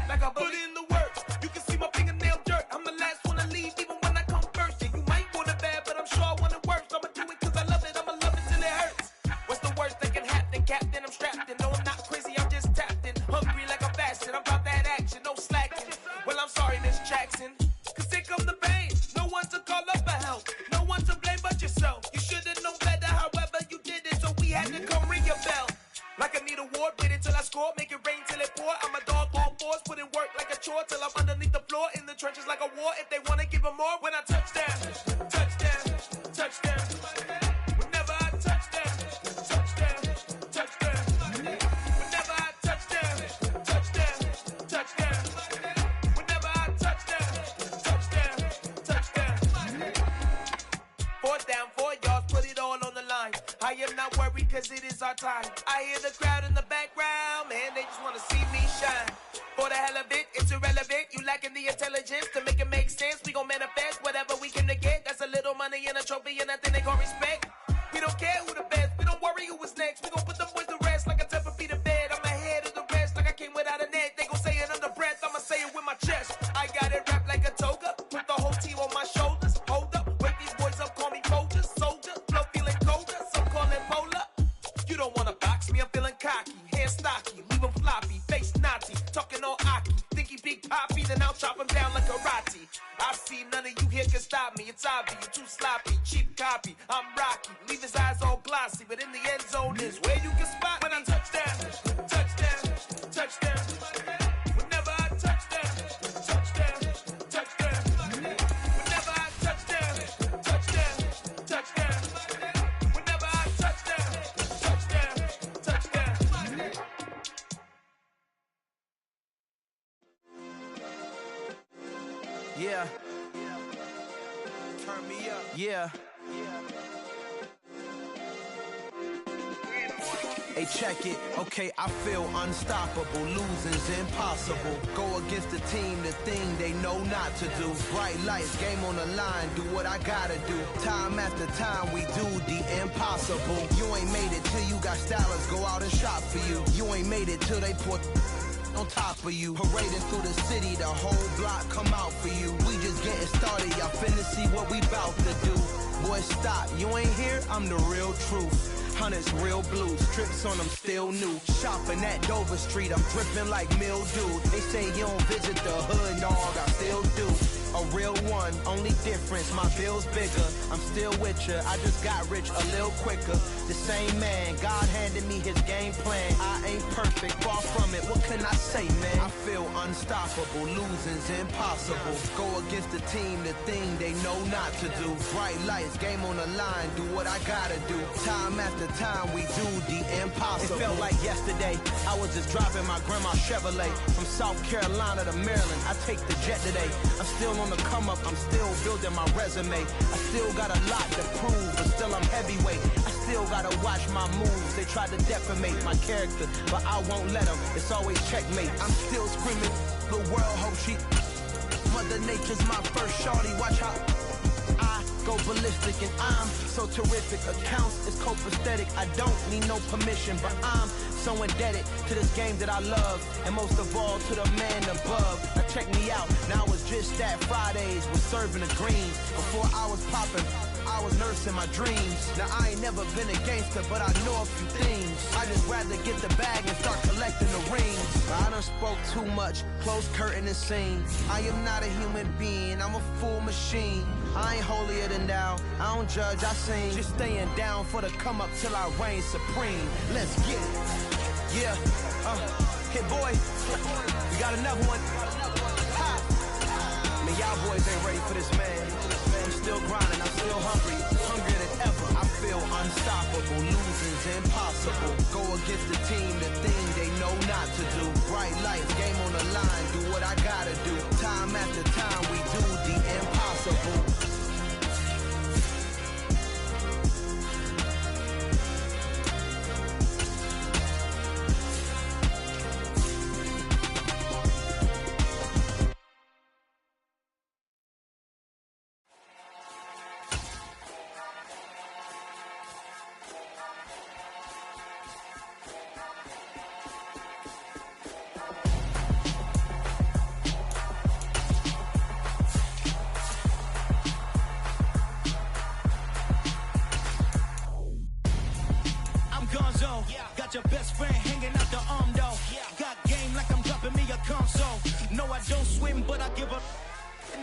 Like a bully in the work, you can see my fingernail dirt. I'm the last one to leave, even when I come first. And you might want it bad, but I'm sure I want it worse. I'ma do it cause I love it, I'ma love it till it hurts. What's the worst that can happen, Captain? I'm strapped in, no I'm not crazy, I'm just tapped in. Hungry like I'm fasting, I'm about that action, no slacking. Well I'm sorry, Miss Jackson, cause here come the pain. No one to call up for help, no one to blame but yourself. You should've known better, however you did it, so we had to come ring your bell. Like I need a ward, wait until I score, make it rain till it pour. I'm a dog on force, put in work like a chore till I'm underneath the floor, in the trenches like a war. If they wanna give them more, when I touchdown, touchdown, touchdown. Whenever I touchdown, touchdown, touchdown. Whenever I touchdown, touchdown, touchdown. Whenever I touchdown, touchdown, touchdown. 4th down, 4 yards, put it all on the line. I am not worried cause it is our time. I hear the crowd in the background, man, they just wanna see me shine. For the hell of it, it's irrelevant. You lacking the intelligence to make it make sense. We gon' manifest whatever we came to get. That's a little money and a trophy and nothing they call respect. We don't care who the best, we don't worry who is next. We gon' put them boys to rest like a Tempur-Pedic to bed. I'm ahead of the rest like I came without a net. They gon' say it under breath, I'ma say it with my chest. I got it wrapped like a toga, put the whole team on my shoulders. Hold up, wake these boys up, call me Folger, soldier. Flow feeling colder, some call it polar. You don't wanna box me, I'm feeling cocky. Hair stocky, leave him floppy, face naughty. Talking all aki, think he big poppy, then I'll chop him down like karate. I see none of you here can stop me. It's obvious, you too sloppy, cheap copy. I'm Rocky, leave his eyes all glossy, but in the end zone is where you can spot when I touchdown, touchdown, touchdown. Whenever I touchdown, touchdown, touchdown. Whenever I touchdown, touchdown, touchdown. Whenever I touchdown, touchdown, touchdown. Yeah. Turn me up. Yeah. Hey, check it. Okay, I feel unstoppable. Losing's impossible. Go against the team, the thing they know not to do. Bright lights, game on the line. Do what I gotta do. Time after time, we do the impossible. You ain't made it till you got stylers go out and shop for you. You ain't made it till they put on top of you. Parading through the city, the whole block come out for you. We just getting started, y'all finna see what we bout to do. Boy, stop, you ain't here, I'm the real truth. Hunters, real blues, strips on them still new. Shopping at Dover Street, I'm dripping like mildew. They say you don't visit the hood, dog, I still do. a real one, only difference, my bill's bigger. I'm still with ya, I just got rich a little quicker. The same man, God handed me his game plan. I ain't perfect, far from it, what can I say, man? I feel unstoppable, losing's impossible. Go against the team, the thing they know not to do. Bright lights, game on the line, do what I gotta do. Time after time, we do the impossible. It felt like yesterday, I was just driving my grandma's Chevrolet from South Carolina to Maryland. I take the jet today. I'm still on the come up, I'm still building my resume. I still got a lot to prove, but still I'm heavyweight. I still gotta watch my moves. They tried to defamate my character, but I won't let them. It's always checkmate. I'm still screaming, the world hope she. Mother Nature's my first shorty. Watch how I go ballistic, and I'm so terrific. Accounts is copacetic. I don't need no permission, but I'm so indebted to this game that I love, and most of all to the man above. Now check me out. Now it's just that Fridays was serving the greens. Before I was popping, I was nursing my dreams. Now I ain't never been a gangster, but I know a few things. I just rather get the bag and start collecting the rings. I done spoke too much, close curtain and scene. I am not a human being, I'm a full machine. I ain't holier than thou, I don't judge, I sing. Just staying down for the come up till I reign supreme. Let's get it. Yeah, hey boy, we got another one. Ha. Man, y'all boys ain't ready for this, man. I'm still grinding, I'm still hungry, hungrier than ever. I feel unstoppable, losing's impossible. Go against the team, the thing they know not to do. Bright lights, game on the line, do what I gotta do. Time after time, we do the impossible. Got your best friend hanging out the arm though. Got game like I'm dropping me a console. No, I don't swim, but I give up.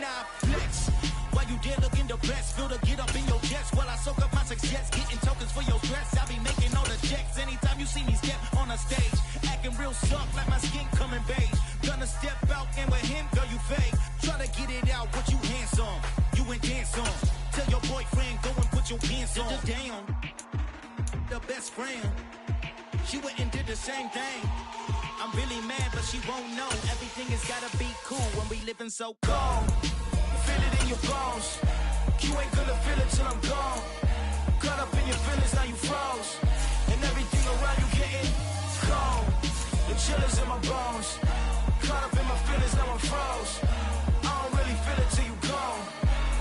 Nah, flex. Why you dare look in the best? Feel to get up in your chest while I soak up my success. Getting tokens for your dress. I be making all the checks. Anytime you see me step on a stage, acting real soft like my skin coming beige. Gonna step out and with him, girl, you fake. Try to get it out, what you handsome. You and dance on. Tell your boyfriend, go and put your pants on. Damn, the best friend. She went and did the same thing. I'm really mad, but she won't know. Everything has gotta be cool when we living so cold. Feel it in your bones. You ain't gonna feel it till I'm gone. Caught up in your feelings, now you froze. And everything around you getting cold. The chill is in my bones. Caught up in my feelings, now I'm froze. I don't really feel it till you gone.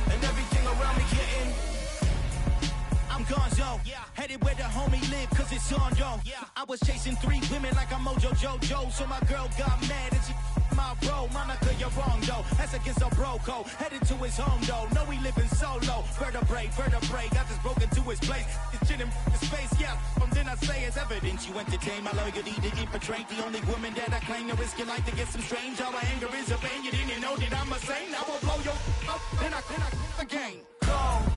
And everything around me getting I'm gonzo, headed where the homie live, cause it's on, yo. I was chasing 3 women like I'm Mojo Jojo, so my girl got mad and she my bro. Monica, you're wrong, though. That's against a bro code. Headed to his home, though. No, he living solo. Vertebrae, got this broken to his place. It's chin in his face, yeah. From then I say it's evidence you entertain my loyalty to infiltrate. The only woman that I claim to risk your life to get some strange. All my anger is a pain. You didn't know that I'm a saint. I will blow your up, then I again. Go.